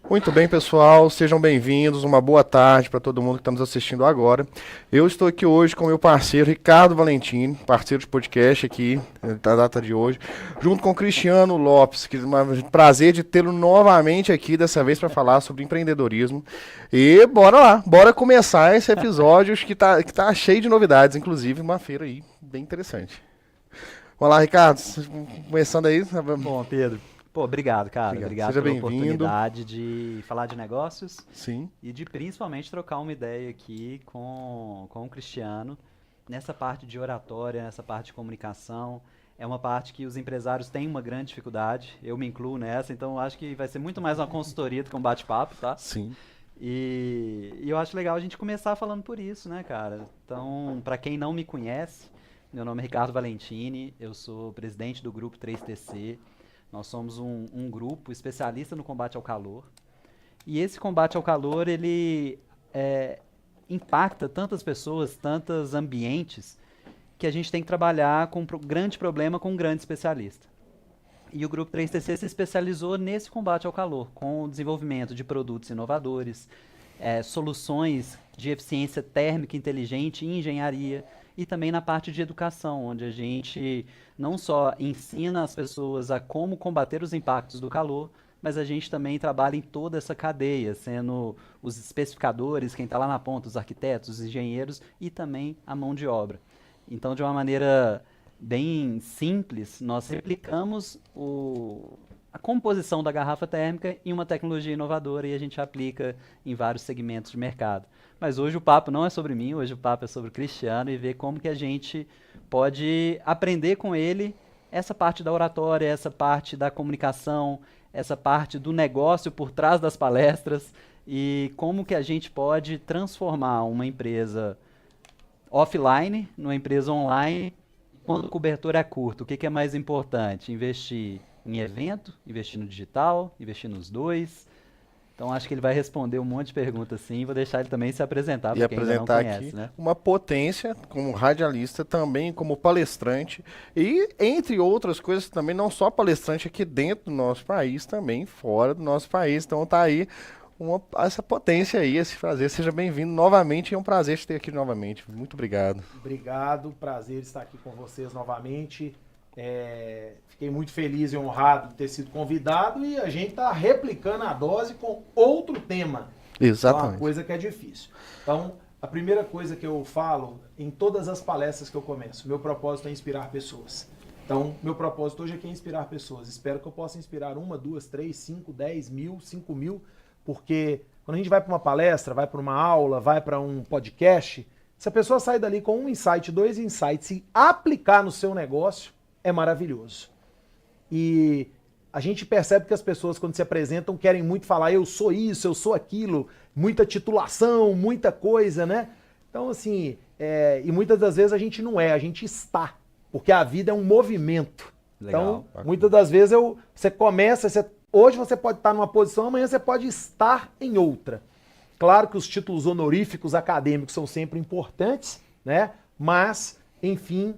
Muito bem, pessoal, sejam bem-vindos, uma boa tarde para todo mundo que está nos assistindo agora. Eu estou aqui hoje com meu parceiro Ricardo Valentini, parceiro de podcast aqui, da data de hoje, junto com Cristiano Lopes, que é um prazer de tê-lo novamente aqui, dessa vez para falar sobre empreendedorismo. E bora lá, bora começar esse episódio que tá cheio de novidades, inclusive uma feira aí bem interessante. Olá, Ricardo, começando aí. Bom, Pedro, pô, obrigado, cara. Obrigado. Obrigado Seja pela bem-vindo. oportunidade de falar de negócios Sim. e de principalmente trocar uma ideia aqui com o Cristiano nessa parte de oratória, nessa parte de comunicação. É uma parte que os empresários têm uma grande dificuldade, eu me incluo nessa, então eu acho que vai ser muito mais uma consultoria do que um bate-papo, tá? Sim. E eu acho legal a gente começar falando por isso, né, cara? Então, para quem não me conhece, meu nome é Ricardo Valentini, eu sou presidente do grupo 3TC. Nós somos um grupo especialista no combate ao calor. E esse combate ao calor, ele impacta tantas pessoas, tantos ambientes, que a gente tem que trabalhar com um grande problema com um grande especialista. E o Grupo 3TC se especializou nesse combate ao calor, com o desenvolvimento de produtos inovadores, soluções de eficiência térmica inteligente e engenharia, e também na parte de educação, onde a gente não só ensina as pessoas a como combater os impactos do calor, mas a gente também trabalha em toda essa cadeia, sendo os especificadores, quem está lá na ponta, os arquitetos, os engenheiros e também a mão de obra. Então, de uma maneira bem simples, nós replicamos a composição da garrafa térmica em uma tecnologia inovadora e a gente aplica em vários segmentos de mercado. Mas hoje o papo não é sobre mim, hoje o papo é sobre o Cristiano e ver como que a gente pode aprender com ele essa parte da oratória, essa parte da comunicação, essa parte do negócio por trás das palestras e como que a gente pode transformar uma empresa offline numa empresa online quando o cobertor é curto. O que que é mais importante? Investir em evento, investir no digital, investir nos dois. Então acho que ele vai responder um monte de perguntas sim. Vou deixar ele também se apresentar E para quem ainda não apresentar aqui conhece, né? uma potência como radialista, também como palestrante e, entre outras coisas, também não só palestrante aqui dentro do nosso país, também fora do nosso país. Então tá aí essa potência aí, esse prazer. Seja bem-vindo novamente, é um prazer te ter aqui novamente. Muito obrigado. Obrigado, prazer estar aqui com vocês novamente. Fiquei muito feliz e honrado de ter sido convidado e a gente está replicando a dose com outro tema. Exatamente. É uma coisa que é difícil. Então, a primeira coisa que eu falo em todas as palestras que eu começo, meu propósito é inspirar pessoas. Então, meu propósito hoje aqui é inspirar pessoas. Espero que eu possa inspirar 1, 2, 3, 5, 10 mil, 5 mil, porque quando a gente vai para uma palestra, vai para uma aula, vai para um podcast, se a pessoa sair dali com um insight, 2 insights e aplicar no seu negócio, é maravilhoso. E a gente percebe que as pessoas, quando se apresentam, querem muito falar eu sou isso, eu sou aquilo, muita titulação, muita coisa, né? Então, assim, e muitas das vezes a gente não é, a gente está, porque a vida é um movimento. Legal. Então, muitas das vezes você começa, hoje você pode estar numa posição, amanhã você pode estar em outra. Claro que os títulos honoríficos acadêmicos são sempre importantes, né? Mas, enfim,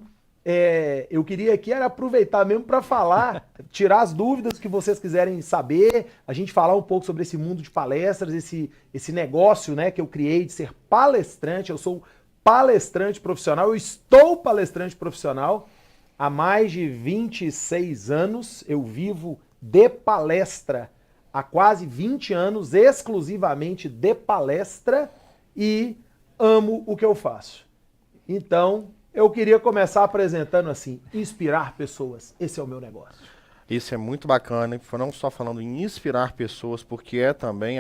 eu queria aqui era aproveitar mesmo para falar, tirar as dúvidas que vocês quiserem saber, a gente falar um pouco sobre esse mundo de palestras, esse negócio, né, que eu criei de ser palestrante. Eu sou palestrante profissional, eu estou palestrante profissional há mais de 26 anos, eu vivo de palestra há quase 20 anos, exclusivamente de palestra, e amo o que eu faço. Então, eu queria começar apresentando assim, inspirar pessoas. Esse é o meu negócio. Isso é muito bacana, não só falando em inspirar pessoas, porque é também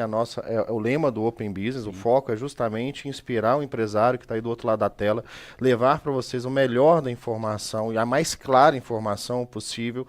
o lema do Open Business. O foco é justamente inspirar o empresário que está aí do outro lado da tela, levar para vocês o melhor da informação e a mais clara informação possível,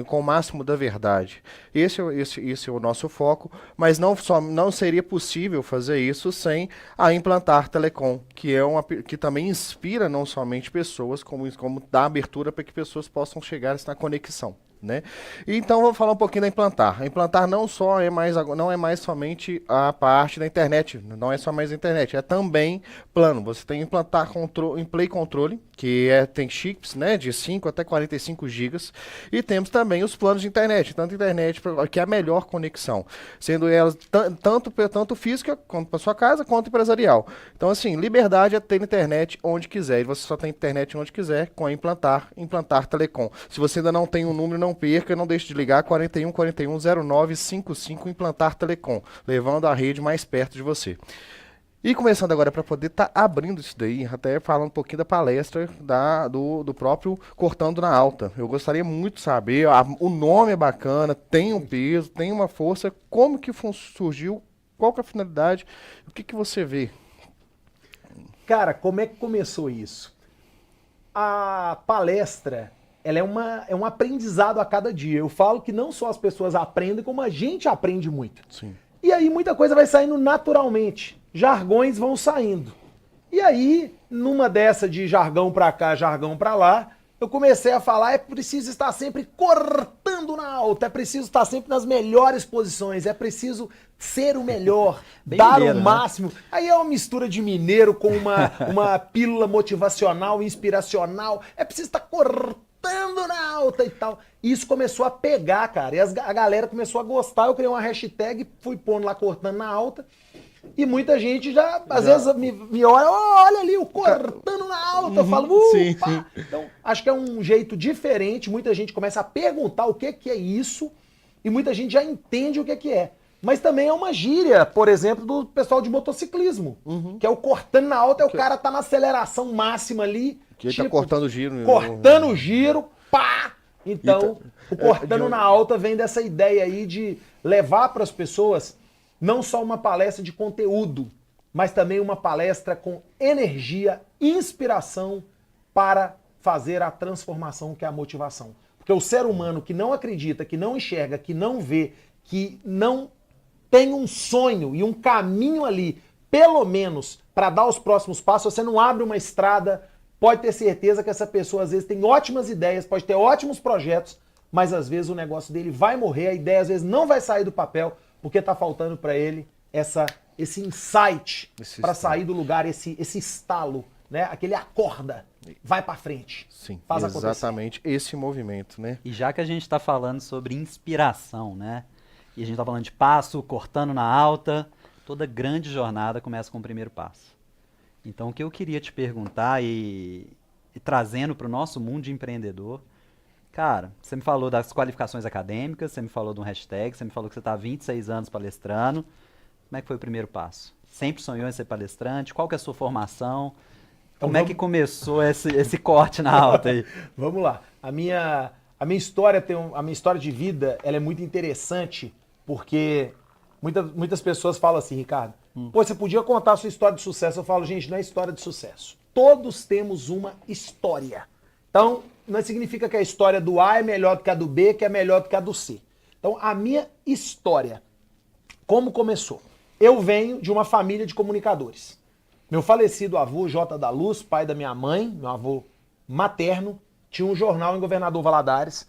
com o máximo da verdade. Esse é o nosso foco, mas não seria possível fazer isso sem a Implantar Telecom, que também inspira não somente pessoas, como dá abertura para que pessoas possam chegar na conexão. né? Então vou falar um pouquinho da Implantar. A Implantar não é mais somente a parte da internet, não é só mais a internet, é também plano. Você tem Implantar em Play Controle, que tem chips, né, de 5 até 45 gigas, e temos também os planos de internet, tanto internet que é a melhor conexão, sendo elas tanto física quanto para sua casa, quanto empresarial. Então assim, liberdade é ter internet onde quiser, e você só tem internet onde quiser com a Implantar Telecom. Se você ainda não tem um número, não perca, não deixe de ligar, 41 41 09 55 Implantar Telecom, levando a rede mais perto de você. E começando agora para poder estar abrindo isso daí, até falando um pouquinho da palestra do próprio Cortando na Alta. Eu gostaria muito de saber, o nome é bacana, tem um peso, tem uma força, como que surgiu, qual que é a finalidade, o que que você vê? Cara, como é que começou isso? A palestra, ela é um aprendizado a cada dia. Eu falo que não só as pessoas aprendem, como a gente aprende muito. Sim. E aí muita coisa vai saindo naturalmente. Jargões vão saindo. E aí, numa dessa de jargão pra cá, jargão pra lá, eu comecei a falar, é preciso estar sempre cortando na alta, é preciso estar sempre nas melhores posições, é preciso ser o melhor, dar mineiro, o máximo. Né? Aí é uma mistura de mineiro com uma pílula motivacional, inspiracional, é preciso estar cortando na alta e tal. E isso começou a pegar, cara, e a galera começou a gostar, eu criei uma hashtag, fui pondo lá cortando na alta, e muita gente às vezes me olha, olha ali, o cortando na alta, eu falo, sim. Então, acho que é um jeito diferente, muita gente começa a perguntar o que é isso, e muita gente já entende o que é. Mas também é uma gíria, por exemplo, do pessoal de motociclismo, que é o cortando na alta, é o cara tá na aceleração máxima ali, Que ele tá cortando o giro. Cortando o giro, pá! Então, o cortando na alta vem dessa ideia aí de levar para as pessoas não só uma palestra de conteúdo, mas também uma palestra com energia, inspiração para fazer a transformação que é a motivação. Porque o ser humano que não acredita, que não enxerga, que não vê, que não tem um sonho e um caminho ali, pelo menos para dar os próximos passos, você não abre uma estrada, pode ter certeza que essa pessoa às vezes tem ótimas ideias, pode ter ótimos projetos, mas às vezes o negócio dele vai morrer, a ideia às vezes não vai sair do papel, porque está faltando para ele esse insight para sair do lugar, esse estalo, né? Aquele acorda, vai para frente. Sim, faz exatamente acontecer. Esse movimento, né? E já que a gente está falando sobre inspiração, né? E a gente está falando de passo, cortando na alta, toda grande jornada começa com o primeiro passo. Então o que eu queria te perguntar e trazendo para o nosso mundo de empreendedor, cara, você me falou das qualificações acadêmicas, você me falou de um hashtag, você me falou que você está há 26 anos palestrando. Como é que foi o primeiro passo? Sempre sonhou em ser palestrante? Qual que é a sua formação? Como é que começou esse corte na alta aí? Vamos lá. A minha história a minha história de vida, ela é muito interessante, porque muitas pessoas falam assim, Ricardo, pô, você podia contar a sua história de sucesso. Eu falo, gente, não é história de sucesso. Todos temos uma história. Então, não significa que a história do A é melhor do que a do B, que é melhor do que a do C. Então, a minha história, como começou? Eu venho de uma família de comunicadores. Meu falecido avô, J. da Luz, pai da minha mãe, meu avô materno, tinha um jornal em Governador Valadares,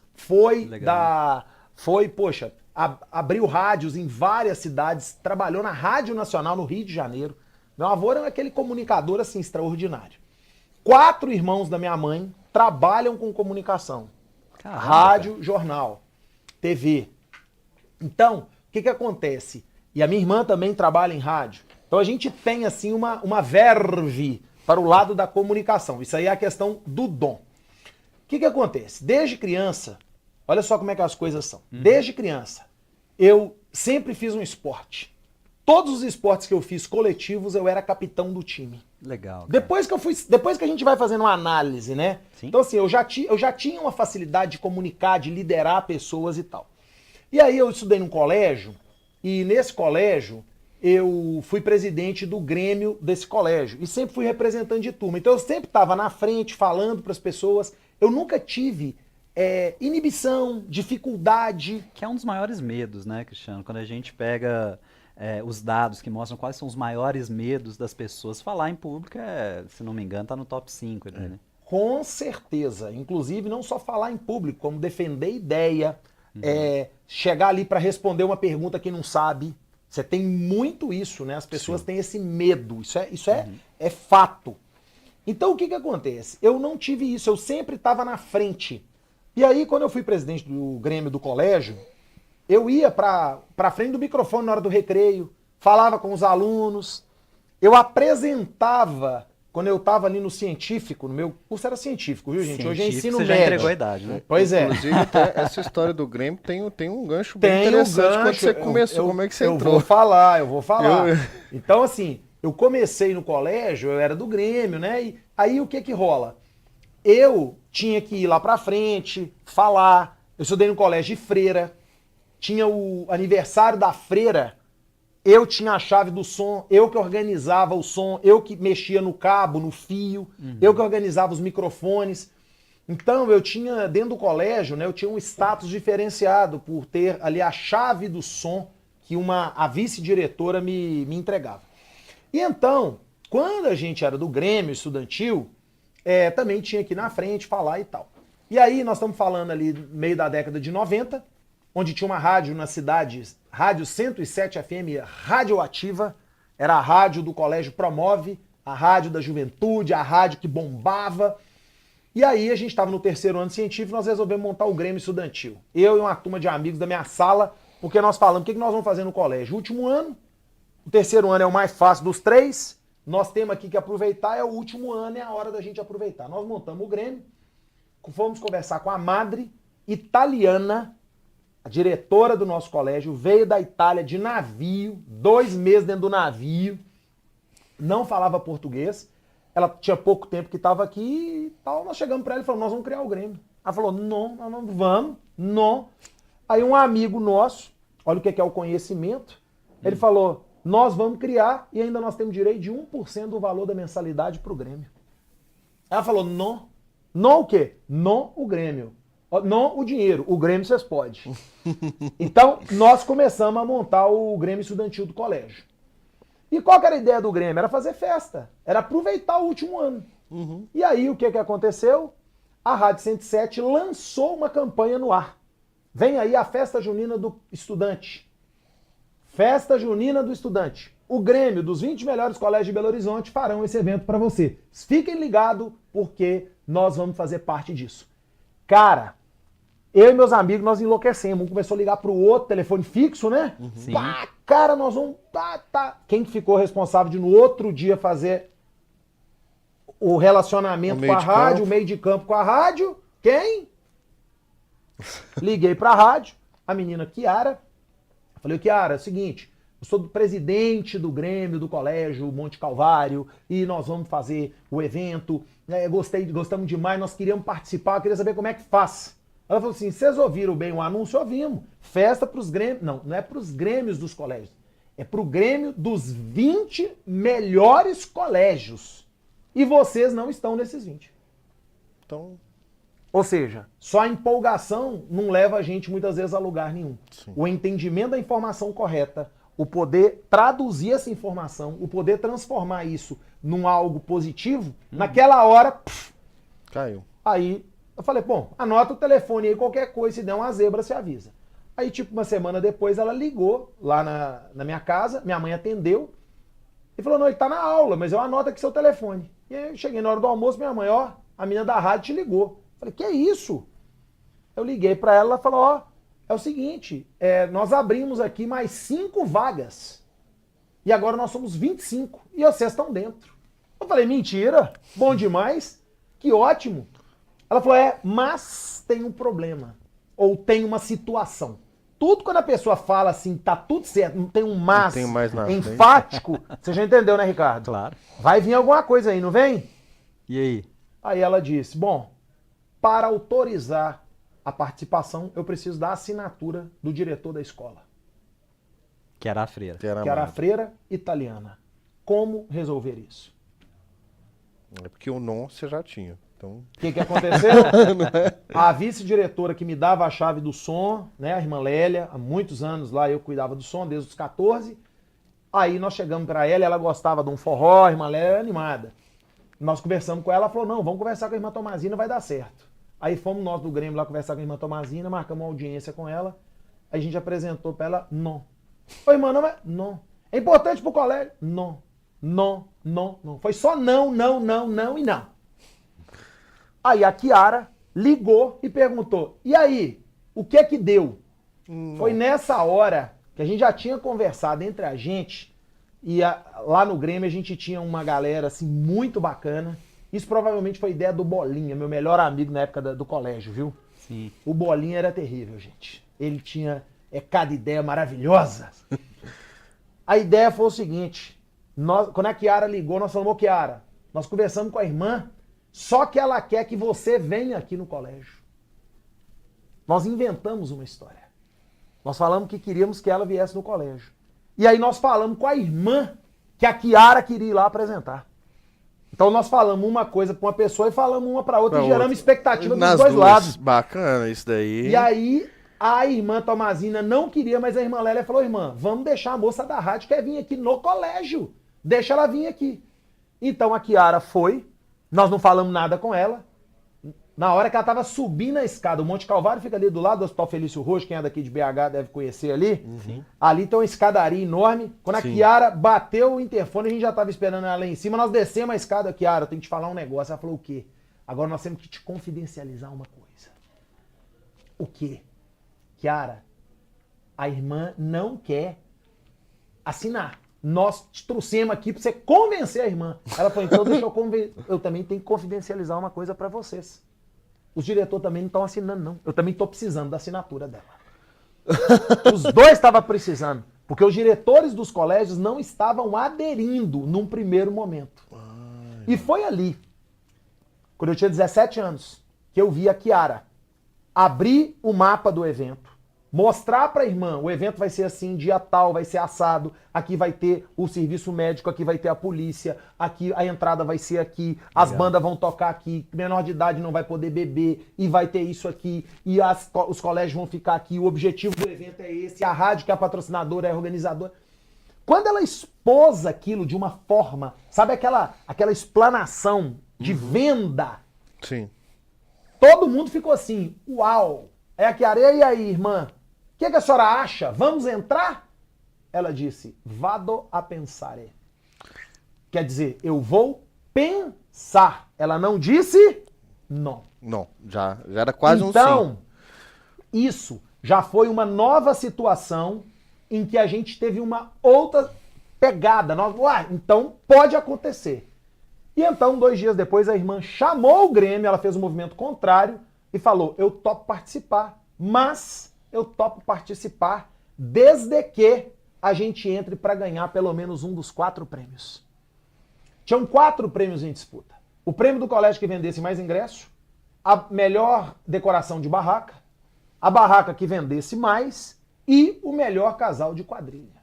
abriu rádios em várias cidades, trabalhou na Rádio Nacional no Rio de Janeiro. Meu avô era aquele comunicador, assim, extraordinário. 4 irmãos da minha mãe trabalham com comunicação. Caramba, rádio, cara. jornal, TV. Então, o que acontece? E a minha irmã também trabalha em rádio. Então a gente tem assim uma verve para o lado da comunicação. Isso aí é a questão do dom. O que acontece? Desde criança, olha só como é que as coisas são. Desde criança, eu sempre fiz um esporte. Todos os esportes que eu fiz coletivos, eu era capitão do time. Legal. Cara. Depois que a gente vai fazendo uma análise, né? Sim. Então assim, eu já tinha uma facilidade de comunicar, de liderar pessoas e tal. E aí eu estudei num colégio, e nesse colégio eu fui presidente do Grêmio desse colégio. E sempre fui representante de turma. Então eu sempre estava na frente, falando para as pessoas. Eu nunca tive inibição, dificuldade. Que é um dos maiores medos, né, Cristiano? Quando a gente pega os dados que mostram quais são os maiores medos das pessoas, falar em público, se não me engano, tá no top 5, né? Com certeza. Inclusive, não só falar em público, como defender ideia, chegar ali para responder uma pergunta que não sabe. Você tem muito isso, né? As pessoas têm esse medo. Isso é fato. Então, o que acontece? Eu não tive isso, eu sempre estava na frente. E aí, quando eu fui presidente do Grêmio do colégio, eu ia para frente do microfone na hora do recreio, falava com os alunos, eu apresentava, quando eu estava ali no científico, no meu curso era científico, viu, gente? Hoje é ensino você médio. já entregou a idade, né? Pois é. Inclusive, até essa história do Grêmio tem um gancho bem interessante quando você começou. Como é que você entrou? Eu vou falar. Então, assim, eu comecei no colégio, eu era do Grêmio, né? E aí o que rola? Eu tinha que ir lá pra frente, falar. Eu estudei no colégio de freira. Tinha o aniversário da freira. Eu tinha a chave do som, eu que organizava o som, eu que mexia no cabo, no fio, eu que organizava os microfones. Então eu tinha, dentro do colégio, né, eu tinha um status diferenciado por ter ali a chave do som que a vice-diretora me entregava. E então, quando a gente era do Grêmio estudantil, também tinha que ir na frente, falar e tal. E aí nós estamos falando ali no meio da década de 90, onde tinha uma rádio na cidade, Rádio 107 FM radioativa, era a rádio do Colégio Promove, a rádio da juventude, a rádio que bombava. E aí a gente estava no terceiro ano científico, nós resolvemos montar o Grêmio Estudantil. Eu e uma turma de amigos da minha sala, porque nós falamos, o que nós vamos fazer no colégio? O último ano, o terceiro ano é o mais fácil dos três, nós temos aqui que aproveitar, é o último ano, é a hora da gente aproveitar. Nós montamos o Grêmio, fomos conversar com a madre italiana, a diretora do nosso colégio, veio da Itália de navio, 2 meses dentro do navio, não falava português, ela tinha pouco tempo que estava aqui e tal. Nós chegamos para ela e falamos, nós vamos criar o Grêmio. Ela falou, não, nós não vamos, não. Aí um amigo nosso, olha o que é o conhecimento, ele falou, nós vamos criar e ainda nós temos direito de 1% do valor da mensalidade para o Grêmio. Ela falou, não. Não o quê? Não o Grêmio. Não o dinheiro, o Grêmio vocês podem. Então, nós começamos a montar o Grêmio Estudantil do colégio. E qual que era a ideia do Grêmio? Era fazer festa, era aproveitar o último ano. E aí, o que aconteceu? A Rádio 107 lançou uma campanha no ar. Vem aí a Festa Junina do Estudante. Festa Junina do Estudante. O Grêmio dos 20 melhores colégios de Belo Horizonte farão esse evento para você. Fiquem ligados, porque nós vamos fazer parte disso. Cara, eu e meus amigos, nós enlouquecemos. Um começou a ligar pro outro, telefone fixo, né? Pá, cara, nós vamos... Tá. Quem ficou responsável de no outro dia fazer o relacionamento com a rádio, o meio de campo com a rádio? Quem? Liguei pra rádio, a menina Kiara. Falei, Kiara, é o seguinte, eu sou do presidente do Grêmio, do Colégio Monte Calvário, e nós vamos fazer o evento. Gostamos demais, nós queríamos participar, eu queria saber como é que faz. Ela falou assim, vocês ouviram bem o anúncio? Ouvimos. Festa para os Grêmios. Não é para os Grêmios dos colégios. É para o Grêmio dos 20 melhores colégios. E vocês não estão nesses 20. Então... Ou seja, só a empolgação não leva a gente muitas vezes a lugar nenhum. Sim. O entendimento da informação correta, o poder traduzir essa informação, o poder transformar isso num algo positivo, naquela hora... Caiu. Aí eu falei, bom, anota o telefone aí, qualquer coisa, se der uma zebra, você avisa. Aí, tipo, uma semana depois, ela ligou lá na minha casa, minha mãe atendeu, e falou, não, ele tá na aula, mas eu anoto aqui seu telefone. E aí eu cheguei na hora do almoço, minha mãe, ó, a menina da rádio te ligou. Falei, que isso? Eu liguei pra ela, ela falou, ó, é o seguinte, nós abrimos aqui mais 5 vagas, e agora nós somos 25, e vocês estão dentro. Eu falei, mentira, bom demais, que ótimo. Ela falou, mas tem um problema, ou tem uma situação. Tudo quando a pessoa fala assim, tá tudo certo, não tem um mas enfático, você já entendeu, né, Ricardo? Claro. Vai vir alguma coisa aí, não vem? E aí? Aí ela disse, bom, para autorizar a participação, eu preciso da assinatura do diretor da escola. Que era a freira. Que era a freira italiana. Como resolver isso? É porque o não você já tinha. Então... O que aconteceu? A vice-diretora que me dava a chave do som, né, a irmã Lélia, há muitos anos lá eu cuidava do som, desde os 14. Aí nós chegamos para ela gostava de um forró, a irmã Lélia era animada. Nós conversamos com ela, ela falou, não, vamos conversar com a irmã Tomazina, vai dar certo. Aí fomos nós do Grêmio lá conversar com a irmã Tomazina, marcamos uma audiência com ela, aí a gente apresentou pra ela, não. Ô irmã, não é? Não. É importante pro colégio? Não. Não, não, não. Foi só não, não, não, não e não. Aí a Kiara ligou e perguntou, e aí, o que é que deu? Foi nessa hora que a gente já tinha conversado entre a gente, e lá no Grêmio a gente tinha uma galera assim muito bacana. Isso provavelmente foi ideia do Bolinha, meu melhor amigo na época do colégio, viu? Sim. O Bolinha era terrível, gente. Ele tinha cada ideia maravilhosa. A ideia foi o seguinte, quando a Kiara ligou, nós falamos, ô Kiara, nós conversamos com a irmã, só que ela quer que você venha aqui no colégio. Nós inventamos uma história. Nós falamos que queríamos que ela viesse no colégio. E aí nós falamos com a irmã que a Kiara queria ir lá apresentar. Então nós falamos uma coisa para uma pessoa e falamos uma para outra e geramos expectativa dos dois lados. Bacana isso daí. E aí a irmã Tomazina não queria, mas a irmã Lélia falou, irmã, vamos deixar a moça da rádio que quer vir aqui no colégio. Deixa ela vir aqui. Então a Kiara foi, nós não falamos nada com ela. Na hora que ela estava subindo a escada, o Monte Calvário fica ali do lado do Hospital Felício Roxo, quem é daqui de BH deve conhecer ali. Uhum. Ali tem uma escadaria enorme. Quando a Kiara bateu o interfone, a gente já estava esperando ela lá em cima. Nós descemos a escada, Kiara, eu tenho que te falar um negócio. Ela falou, o quê? Agora nós temos que te confidencializar uma coisa. O quê? Kiara, a irmã não quer assinar. Nós te trouxemos aqui para você convencer a irmã. Ela falou, então deixa eu também tenho que confidencializar uma coisa para vocês. Os diretores também não estão assinando, não. Eu também estou precisando da assinatura dela. Os dois estavam precisando. Porque os diretores dos colégios não estavam aderindo num primeiro momento. E foi ali, quando eu tinha 17 anos, que eu vi a Kiara abrir o mapa do evento, mostrar para a irmã, o evento vai ser assim, dia tal, vai ser assado, aqui vai ter o serviço médico, aqui vai ter a polícia, aqui a entrada vai ser aqui, as bandas vão tocar aqui, menor de idade não vai poder beber, e vai ter isso aqui, e os colégios vão ficar aqui, o objetivo do evento é esse, a rádio que é a patrocinadora, é a organizadora. Quando ela expôs aquilo de uma forma, sabe aquela explanação de venda? Sim. Todo mundo ficou assim, uau! É a Kiara, e aí, irmã? O que a senhora acha? Vamos entrar? Ela disse, vado a pensare. Quer dizer, eu vou pensar. Ela não disse não. Não, já era quase então, um sim. Isso já foi uma nova situação em que a gente teve uma outra pegada. Então pode acontecer. E então, 2 dias depois, a irmã chamou o Grêmio, ela fez um movimento contrário e falou, eu topo participar, mas eu topo participar desde que a gente entre para ganhar pelo menos um dos 4 prêmios. Tinham 4 prêmios em disputa. O prêmio do colégio que vendesse mais ingresso, a melhor decoração de barraca, a barraca que vendesse mais e o melhor casal de quadrilha.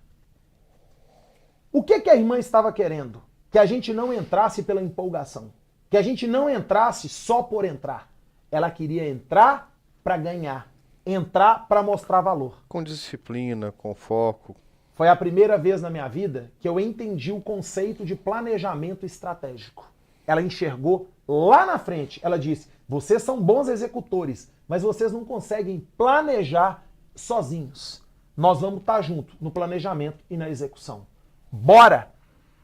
O que a irmã estava querendo? Que a gente não entrasse pela empolgação. Que a gente não entrasse só por entrar. Ela queria entrar para ganhar. Entrar para mostrar valor. Com disciplina, com foco. Foi a primeira vez na minha vida que eu entendi o conceito de planejamento estratégico. Ela enxergou lá na frente. Ela disse, vocês são bons executores, mas vocês não conseguem planejar sozinhos. Nós vamos estar juntos no planejamento e na execução. Bora!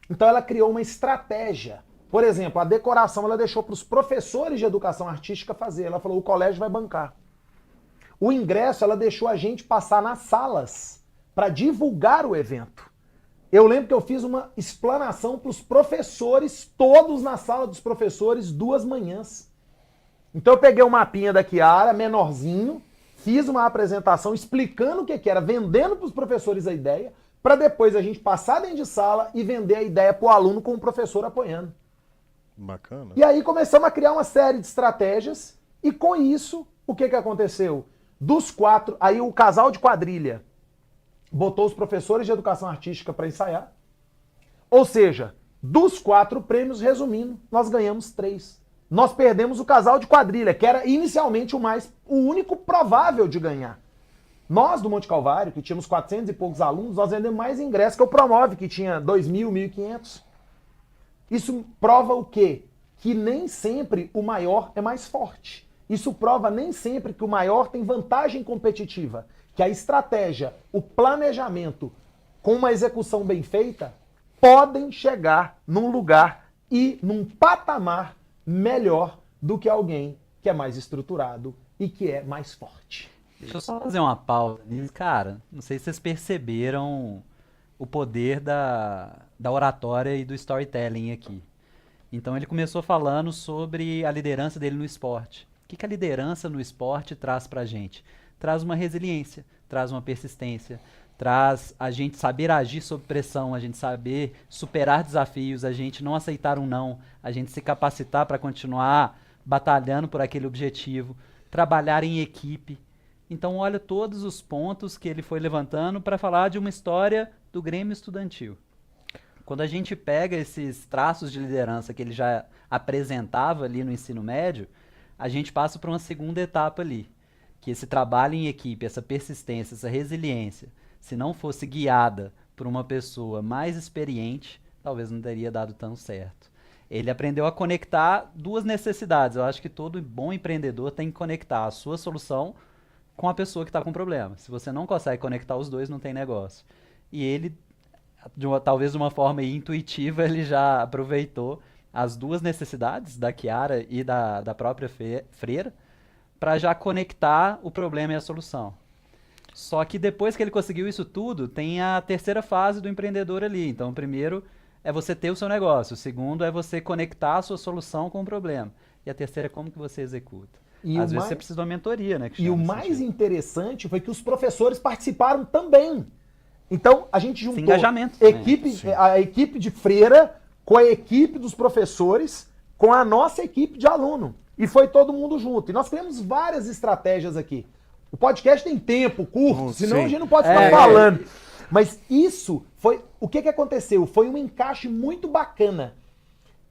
Então ela criou uma estratégia. Por exemplo, a decoração ela deixou para os professores de educação artística fazer. Ela falou, o colégio vai bancar. O ingresso ela deixou a gente passar nas salas para divulgar o evento. Eu lembro que eu fiz uma explanação para os professores, todos na sala dos professores, 2 manhãs. Então eu peguei o mapinha da Kiara, menorzinho, fiz uma apresentação explicando o que era, vendendo para os professores a ideia, para depois a gente passar dentro de sala e vender a ideia para o aluno com o professor apoiando. Bacana. E aí começamos a criar uma série de estratégias e com isso, o que aconteceu? Dos 4, aí o casal de quadrilha botou os professores de educação artística para ensaiar. Ou seja, dos 4 prêmios, resumindo, nós ganhamos 3. Nós perdemos o casal de quadrilha, que era inicialmente o único provável de ganhar. Nós do Monte Calvário, que tínhamos 400 e poucos alunos, nós vendemos mais ingressos que o Promove, que tinha 2.000, 1.500. Isso prova o quê? que nem sempre o maior é mais forte. Isso prova nem sempre que o maior tem vantagem competitiva, que a estratégia, o planejamento com uma execução bem feita podem chegar num lugar e num patamar melhor do que alguém que é mais estruturado e que é mais forte. Deixa eu só fazer uma pausa nisso. Cara, não sei se vocês perceberam o poder da oratória e do storytelling aqui. Então ele começou falando sobre a liderança dele no esporte. O que a liderança no esporte traz pra gente? Traz uma resiliência, traz uma persistência, traz a gente saber agir sob pressão, a gente saber superar desafios, a gente não aceitar um não, a gente se capacitar para continuar batalhando por aquele objetivo, trabalhar em equipe. Então olha todos os pontos que ele foi levantando para falar de uma história do Grêmio Estudantil. Quando a gente pega esses traços de liderança que ele já apresentava ali no ensino médio, a gente passa para uma segunda etapa ali, que esse trabalho em equipe, essa persistência, essa resiliência, se não fosse guiada por uma pessoa mais experiente, talvez não teria dado tão certo. Ele aprendeu a conectar duas necessidades. Eu acho que todo bom empreendedor tem que conectar a sua solução com a pessoa que está com problema. Se você não consegue conectar os dois, não tem negócio. E ele, talvez de uma forma intuitiva, ele já aproveitou as duas necessidades da Chiara e da própria Freira para já conectar o problema e a solução. Só que depois que ele conseguiu isso tudo, tem a terceira fase do empreendedor ali. Então, o primeiro é você ter o seu negócio. O segundo é você conectar a sua solução com o problema. E a terceira é como que você executa. Às vezes você precisa de uma mentoria, né? E o mais interessante foi que os professores participaram também. Então, a gente juntou a equipe de freira com a equipe dos professores, com a nossa equipe de aluno. E foi todo mundo junto. E nós criamos várias estratégias aqui. O podcast tem tempo curto, senão a gente não pode ficar falando. Mas isso foi... O que aconteceu? Foi um encaixe muito bacana.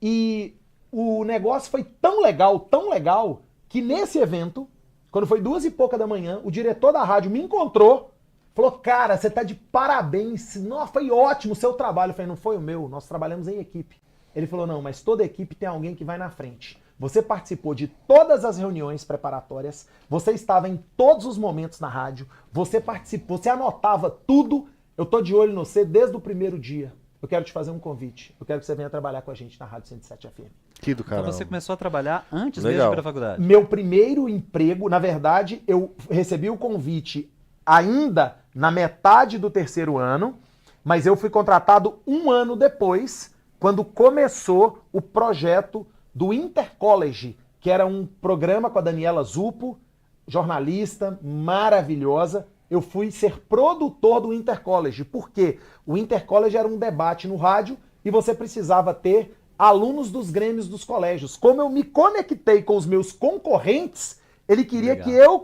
E o negócio foi tão legal, que nesse evento, quando foi 2h pouca da manhã, o diretor da rádio me encontrou, falou, cara, você tá de parabéns, nossa, foi ótimo o seu trabalho. Eu falei, não foi o meu, nós trabalhamos em equipe. Ele falou, não, mas toda equipe tem alguém que vai na frente. Você participou de todas as reuniões preparatórias, você estava em todos os momentos na rádio, você participou, você anotava tudo. Eu tô de olho no você desde o primeiro dia. Eu quero te fazer um convite. Eu quero que você venha trabalhar com a gente na Rádio 107 FM. Que do caramba. Então você começou a trabalhar antes mesmo de ir pra faculdade? Meu primeiro emprego, na verdade, eu recebi o convite ainda na metade do terceiro ano, mas eu fui contratado um ano depois, quando começou o projeto do Intercollege, que era um programa com a Daniela Zupo, jornalista maravilhosa. Eu fui ser produtor do Intercollege, porque o Intercollege era um debate no rádio e você precisava ter alunos dos grêmios dos colégios. Como eu me conectei com os meus concorrentes, ele queria que eu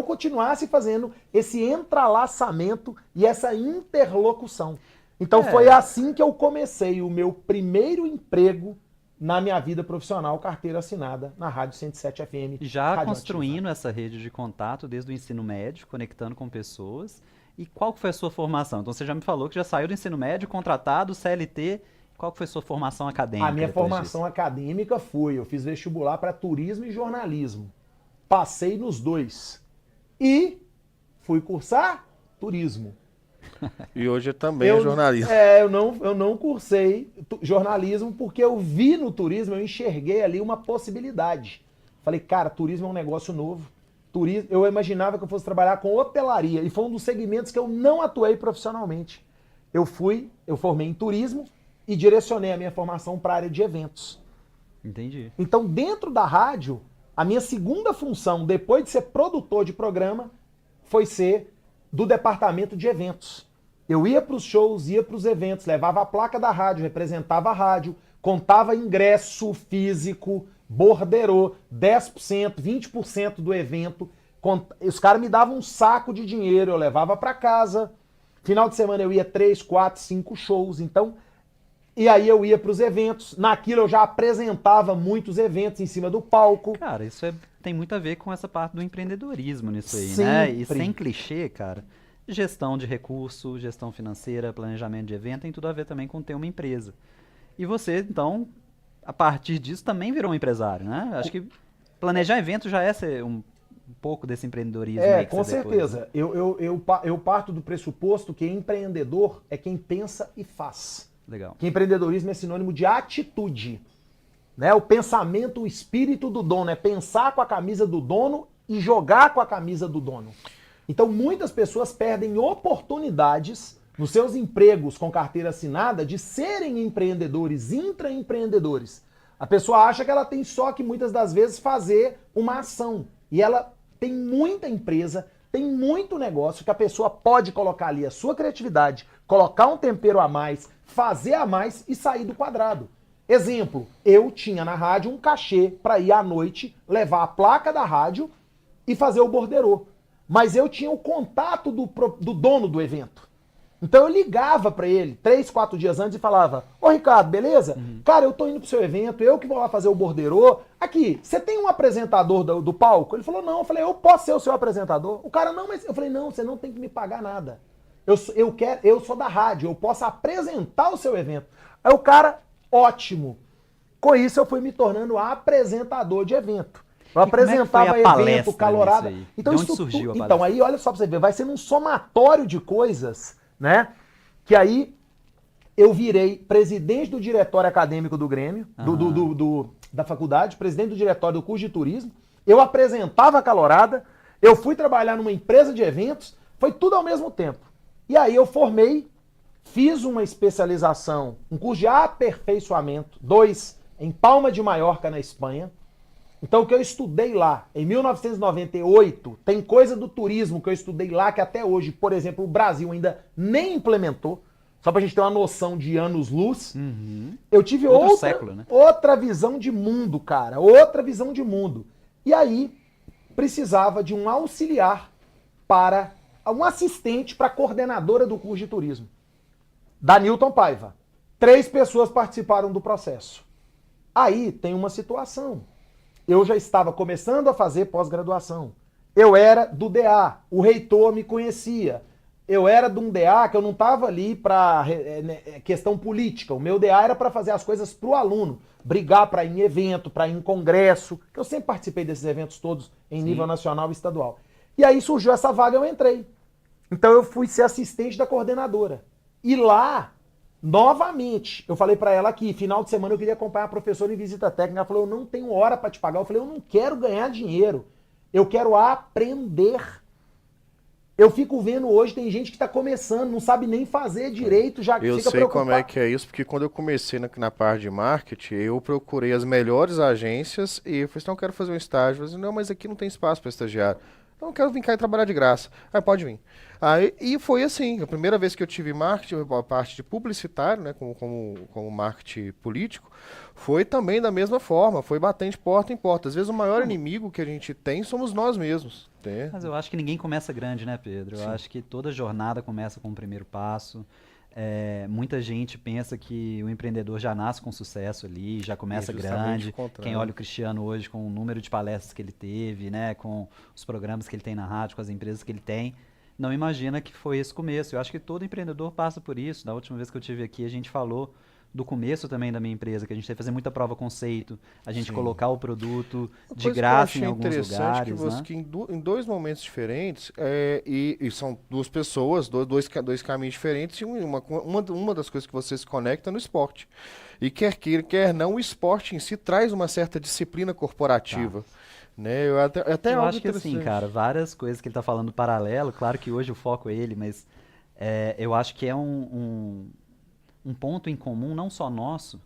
continuasse fazendo esse entrelaçamento e essa interlocução. Então foi assim que eu comecei o meu primeiro emprego na minha vida profissional, carteira assinada na Rádio 107 FM. Já construindo essa rede de contato desde o ensino médio, conectando com pessoas. E qual que foi a sua formação? Então você já me falou que já saiu do ensino médio, contratado, CLT. Qual que foi a sua formação acadêmica? A minha formação acadêmica eu fiz vestibular para turismo e jornalismo. Passei nos dois. E fui cursar turismo. E hoje também é jornalismo. Eu não cursei jornalismo porque eu vi no turismo, eu enxerguei ali uma possibilidade. Falei, cara, turismo é um negócio novo. Turismo, eu imaginava que eu fosse trabalhar com hotelaria e foi um dos segmentos que eu não atuei profissionalmente. Eu formei em turismo e direcionei a minha formação para a área de eventos. Entendi. Então, dentro da rádio, a minha segunda função, depois de ser produtor de programa, foi ser do departamento de eventos. Eu ia para os shows, ia para os eventos, levava a placa da rádio, representava a rádio, contava ingresso físico, borderô, 10%, 20% do evento. Os caras me davam um saco de dinheiro, eu levava para casa. Final de semana eu ia 3, 4, 5 shows, então... E aí eu ia para os eventos, naquilo eu já apresentava muitos eventos em cima do palco. Cara, isso tem muito a ver com essa parte do empreendedorismo nisso aí, Sempre. né? E sem clichê, cara, gestão de recurso, gestão financeira, planejamento de evento, tem tudo a ver também com ter uma empresa. E você, então, a partir disso, também virou um empresário, né? Acho que planejar evento já é ser um pouco desse empreendedorismo aí que com você depois, certeza. né? Eu parto do pressuposto que empreendedor é quem pensa e faz. Legal. Que empreendedorismo é sinônimo de atitude. Né? O pensamento, o espírito do dono, é pensar com a camisa do dono e jogar com a camisa do dono. Então muitas pessoas perdem oportunidades nos seus empregos com carteira assinada de serem empreendedores, intraempreendedores. A pessoa acha que ela tem só que muitas das vezes fazer uma ação. E ela tem muita empresa, tem muito negócio que a pessoa pode colocar ali a sua criatividade, colocar um tempero a mais, fazer a mais e sair do quadrado. Exemplo, eu tinha na rádio um cachê para ir à noite, levar a placa da rádio e fazer o borderô. Mas eu tinha o contato do dono do evento. Então eu ligava para ele 3, 4 dias antes e falava: ô Ricardo, beleza? Cara, eu tô indo pro seu evento, eu que vou lá fazer o borderô. Aqui, você tem um apresentador do palco? Ele falou: não. Eu falei: eu posso ser o seu apresentador? O cara: não, mas... Eu falei: não, você não tem que me pagar nada. Eu sou da rádio, eu posso apresentar o seu evento. Aí o cara: ótimo. Com isso eu fui me tornando apresentador de evento. Eu apresentava evento, calorada. Então, isso surgiu a palestra? Então aí, olha só pra você ver, vai sendo um somatório de coisas, né? Que aí eu virei presidente do diretório acadêmico do Grêmio, da faculdade, presidente do diretório do curso de turismo. Eu apresentava a calorada, eu fui trabalhar numa empresa de eventos, foi tudo ao mesmo tempo. E aí eu formei, fiz uma especialização, um curso de aperfeiçoamento, 2 em Palma de Maiorca, na Espanha. Então o que eu estudei lá, em 1998, tem coisa do turismo que eu estudei lá que até hoje, por exemplo, o Brasil ainda nem implementou, só pra gente ter uma noção de anos-luz. Eu tive outra visão de mundo, cara, outra visão de mundo. E aí, precisava de um auxiliar para, um assistente para a coordenadora do curso de turismo, da Newton Paiva. 3 pessoas participaram do processo. Aí tem uma situação. Eu já estava começando a fazer pós-graduação. Eu era do DA, o reitor me conhecia. Eu era de um DA que eu não estava ali para questão política. O meu DA era para fazer as coisas para o aluno. Brigar para ir em evento, para ir em congresso. Que eu sempre participei desses eventos todos em nível nacional e estadual. E aí surgiu essa vaga, eu entrei. Então eu fui ser assistente da coordenadora. E lá... novamente, eu falei pra ela aqui, final de semana eu queria acompanhar a professora em visita técnica. Ela falou: eu não tenho hora pra te pagar. Eu falei: eu não quero ganhar dinheiro, eu quero aprender. Eu fico vendo hoje, tem gente que tá começando, não sabe nem fazer direito, já eu fica preocupado. Eu sei como é que é isso, porque quando eu comecei na parte de marketing, eu procurei as melhores agências e eu falei assim: não, eu quero fazer um estágio. Eu falei assim: não, mas aqui não tem espaço para estagiário. Eu não quero vir cá e trabalhar de graça. Aí pode vir. Aí, e foi assim, a primeira vez que eu tive marketing, a parte de publicitário, né, como marketing político, foi também da mesma forma, foi batendo de porta em porta. Às vezes o maior inimigo que a gente tem somos nós mesmos. Né? Mas eu acho que ninguém começa grande, né, Pedro? Eu acho que toda jornada começa com o primeiro passo. Muita gente pensa que o empreendedor já nasce com sucesso ali, já começa grande. Quem olha o Cristiano hoje com o número de palestras que ele teve, né, com os programas que ele tem na rádio, com as empresas que ele tem, não imagina que foi esse começo. Eu acho que todo empreendedor passa por isso. Da última vez que eu estive aqui, a gente falou do começo também da minha empresa, que a gente teve que fazer muita prova conceito, a gente colocar o produto de graça em alguns lugares. Que em 2 momentos diferentes, e são 2 pessoas, dois caminhos diferentes, e uma das coisas que você se conecta no esporte. E quer queira, quer não, o esporte em si traz uma certa disciplina corporativa. Tá. Né? Eu acho que assim, cara, várias coisas que ele tá falando paralelo, claro que hoje o foco é ele, mas eu acho que é um ponto em comum, não só nosso,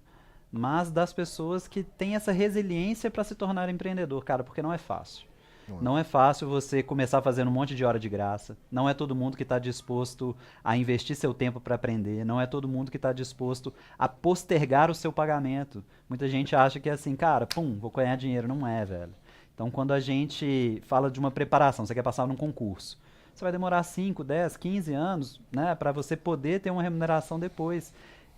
mas das pessoas que têm essa resiliência para se tornar empreendedor, cara, porque não é fácil. Não é fácil você começar fazendo um monte de hora de graça. Não é todo mundo que está disposto a investir seu tempo para aprender. Não é todo mundo que está disposto a postergar o seu pagamento. Muita gente acha que é assim, cara, vou ganhar dinheiro. Não é, velho. Então, quando a gente fala de uma preparação, você quer passar num concurso, você vai demorar 5, 10, 15 anos, né, para você poder ter uma remuneração depois.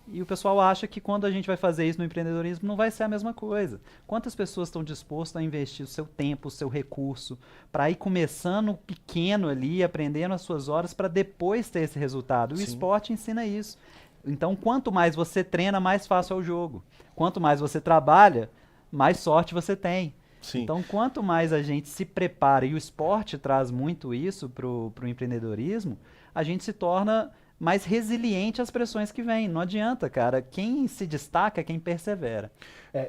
E o pessoal acha que quando a gente vai fazer isso no empreendedorismo não vai ser a mesma coisa. Quantas pessoas estão dispostas a investir o seu tempo, o seu recurso, para ir começando pequeno ali, aprendendo as suas horas, para depois ter esse resultado? O esporte ensina isso. Então, quanto mais você treina, mais fácil é o jogo. Quanto mais você trabalha, mais sorte você tem. Sim. Então, quanto mais a gente se prepara, e o esporte traz muito isso pro empreendedorismo, a gente se torna mais resiliente às pressões que vêm. Não adianta, cara. Quem se destaca é quem persevera.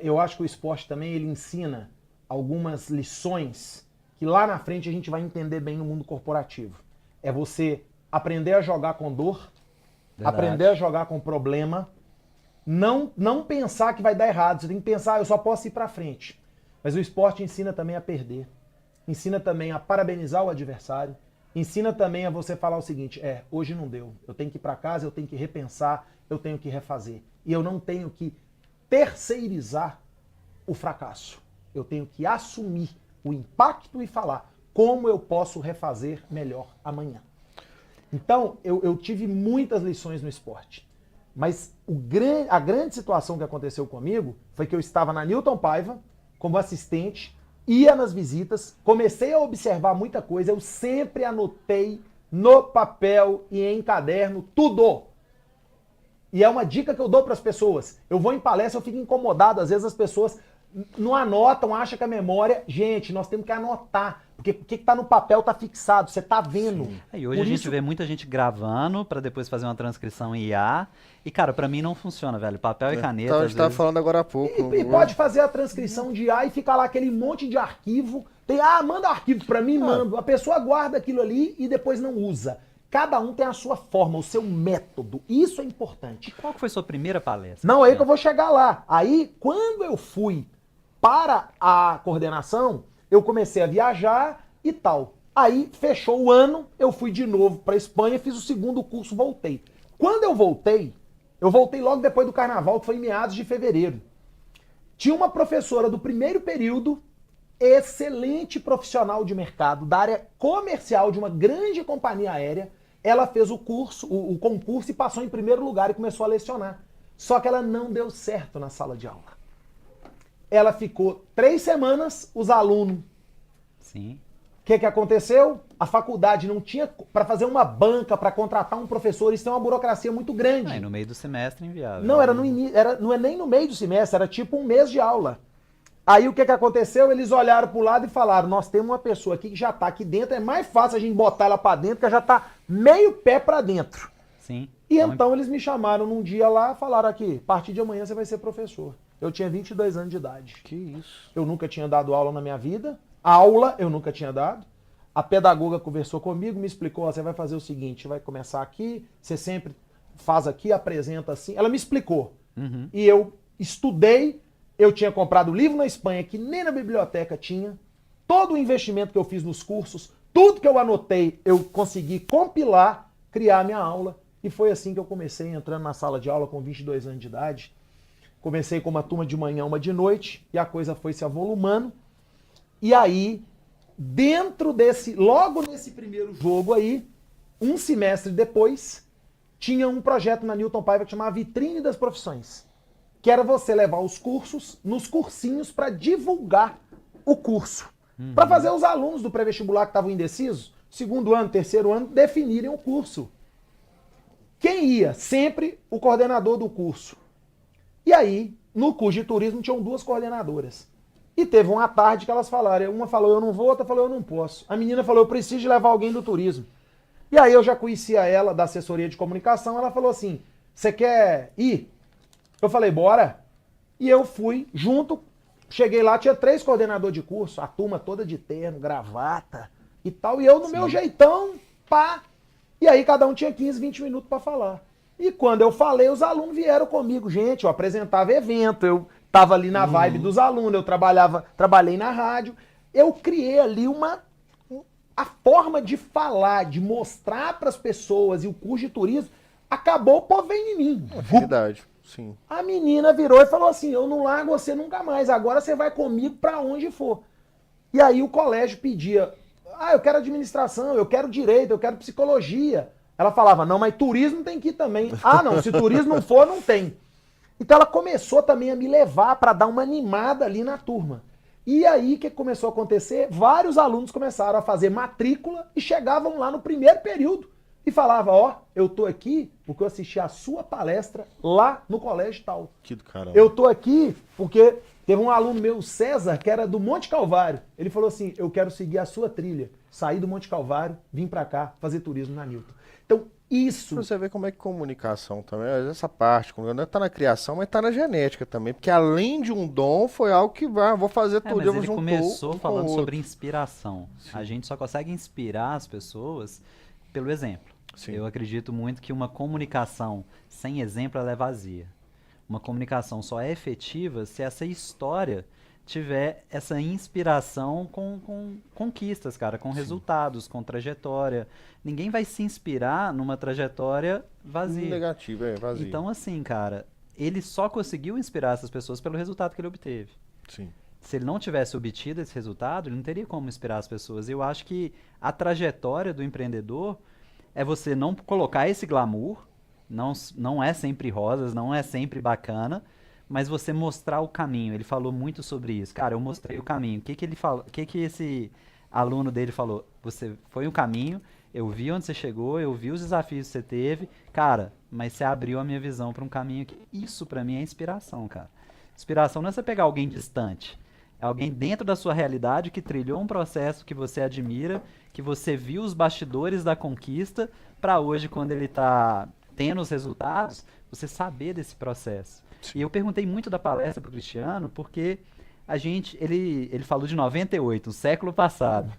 Eu acho que o esporte também ele ensina algumas lições que lá na frente a gente vai entender bem no mundo corporativo. É você aprender a jogar com dor, Verdade. aprender a jogar com problema, não pensar que vai dar errado. Você tem que pensar, eu só posso ir pra frente. Mas o esporte ensina também a perder. Ensina também a parabenizar o adversário. Ensina também a você falar o seguinte, hoje não deu. Eu tenho que ir pra casa, eu tenho que repensar, eu tenho que refazer. E eu não tenho que terceirizar o fracasso. Eu tenho que assumir o impacto e falar como eu posso refazer melhor amanhã. Então, eu tive muitas lições no esporte. Mas a grande situação que aconteceu comigo foi que eu estava na Newton Paiva, como assistente, ia nas visitas, comecei a observar muita coisa, eu sempre anotei no papel e em caderno tudo. E é uma dica que eu dou para as pessoas. Eu vou em palestra, eu fico incomodado, às vezes as pessoas não anotam, acham que a memória... Gente, nós temos que anotar, porque o que está no papel está fixado, você está vendo. E hoje a gente vê muita gente gravando para depois fazer uma transcrição em IA. E, cara, para mim não funciona, velho. Papel e caneta. Então, a gente estava falando agora há pouco. E pode fazer a transcrição de IA e ficar lá aquele monte de arquivo. Manda arquivo para mim, manda. A pessoa guarda aquilo ali e depois não usa. Cada um tem a sua forma, o seu método. Isso é importante. Qual que foi sua primeira palestra? Não, aí que eu vou chegar lá. Aí, quando eu fui para a coordenação, eu comecei a viajar e tal. Aí, fechou o ano, eu fui de novo para Espanha, fiz o segundo curso, voltei. Quando eu voltei logo depois do carnaval, que foi em meados de fevereiro. Tinha uma professora do primeiro período, excelente profissional de mercado, da área comercial de uma grande companhia aérea. Ela fez o curso, o concurso e passou em primeiro lugar e começou a lecionar. Só que ela não deu certo na sala de aula. Ela ficou 3 semanas, os alunos. Sim. O que aconteceu? A faculdade não tinha para fazer uma banca, para contratar um professor, isso é uma burocracia muito grande. E no meio do semestre inviável. Não, era no início, não é nem no meio do semestre, era tipo um mês de aula. Aí o que aconteceu? Eles olharam pro lado e falaram, nós temos uma pessoa aqui que já tá aqui dentro, é mais fácil a gente botar ela para dentro, que ela já tá meio pé para dentro. Sim. E então eles me chamaram num dia lá, falaram aqui, a partir de amanhã você vai ser professor. Eu tinha 22 anos de idade. Que isso? Eu nunca tinha dado aula na minha vida. Aula eu nunca tinha dado. A pedagoga conversou comigo, me explicou, você vai fazer o seguinte, vai começar aqui, você sempre faz aqui, apresenta assim. Ela me explicou. Uhum. E eu estudei, eu tinha comprado livro na Espanha que nem na biblioteca tinha. Todo o investimento que eu fiz nos cursos, tudo que eu anotei, eu consegui compilar, criar a minha aula. E foi assim que eu comecei entrando na sala de aula com 22 anos de idade. Comecei com uma turma de manhã, uma de noite, e a coisa foi se avolumando. E aí, logo nesse primeiro jogo aí, um semestre depois, tinha um projeto na Newton Paiva que chamava Vitrine das Profissões. Que era você levar os cursos nos cursinhos para divulgar o curso. Para fazer os alunos do pré-vestibular que estavam indecisos, segundo ano, terceiro ano, definirem o curso. Quem ia? Sempre o coordenador do curso. E aí, no curso de turismo, tinham 2 coordenadoras. E teve uma tarde que elas falaram, uma falou eu não vou, outra falou eu não posso. A menina falou eu preciso de levar alguém do turismo. E aí eu já conhecia ela da assessoria de comunicação, ela falou assim, você quer ir? Eu falei, bora. E eu fui junto, cheguei lá, tinha 3 coordenadores de curso, a turma toda de terno, gravata e tal. E eu no meu jeitão, pá. E aí cada um tinha 15, 20 minutos para falar. E quando eu falei, os alunos vieram comigo. Gente, eu apresentava evento, eu tava ali na vibe dos alunos, eu trabalhei na rádio. Eu criei ali a forma de falar, de mostrar para as pessoas, e o curso de turismo acabou, o povo veio em mim. Verdade, sim. A menina virou e falou assim, eu não largo você nunca mais, agora você vai comigo para onde for. E aí o colégio pedia, eu quero administração, eu quero direito, eu quero psicologia. Ela falava, não, mas turismo tem que ir também. Não, se turismo não for, não tem. Então ela começou também a me levar para dar uma animada ali na turma. E aí o que começou a acontecer? Vários alunos começaram a fazer matrícula e chegavam lá no primeiro período e falava, ó, eu tô aqui porque eu assisti a sua palestra lá no colégio tal. Que do caramba. Eu tô aqui porque teve um aluno meu, o César, que era do Monte Calvário. Ele falou assim, eu quero seguir a sua trilha. Saí do Monte Calvário, vim pra cá fazer turismo na Newton. Então, isso... Pra você ver como é que comunicação também, essa parte, não tá na criação, mas tá na genética também, porque além de um dom, foi algo que vou fazer tudo. Mas ele começou falando outro. sobre inspiração. Sim. A gente só consegue inspirar as pessoas pelo exemplo. Sim. Eu acredito muito que uma comunicação sem exemplo ela é vazia. Uma comunicação só é efetiva se essa história tiver essa inspiração com conquistas, cara, com resultados, com trajetória. Ninguém vai se inspirar numa trajetória vazia. Negativa, vazia. Então, assim, cara, ele só conseguiu inspirar essas pessoas pelo resultado que ele obteve. Sim. Se ele não tivesse obtido esse resultado, ele não teria como inspirar as pessoas. Eu acho que a trajetória do empreendedor é você não colocar esse glamour, não é sempre rosas, não é sempre bacana, mas você mostrar o caminho. Ele falou muito sobre isso. Cara, eu mostrei o caminho. O que ele falou? O que esse aluno dele falou? Você foi o caminho, eu vi onde você chegou, eu vi os desafios que você teve. Cara, mas você abriu a minha visão para um caminho que isso para mim é inspiração, cara. Inspiração não é você pegar alguém distante. É alguém dentro da sua realidade que trilhou um processo que você admira, que você viu os bastidores da conquista, para hoje, quando ele está tendo os resultados, você saber desse processo. Sim. E eu perguntei muito da palestra pro Cristiano, porque ele falou de 98, um século passado.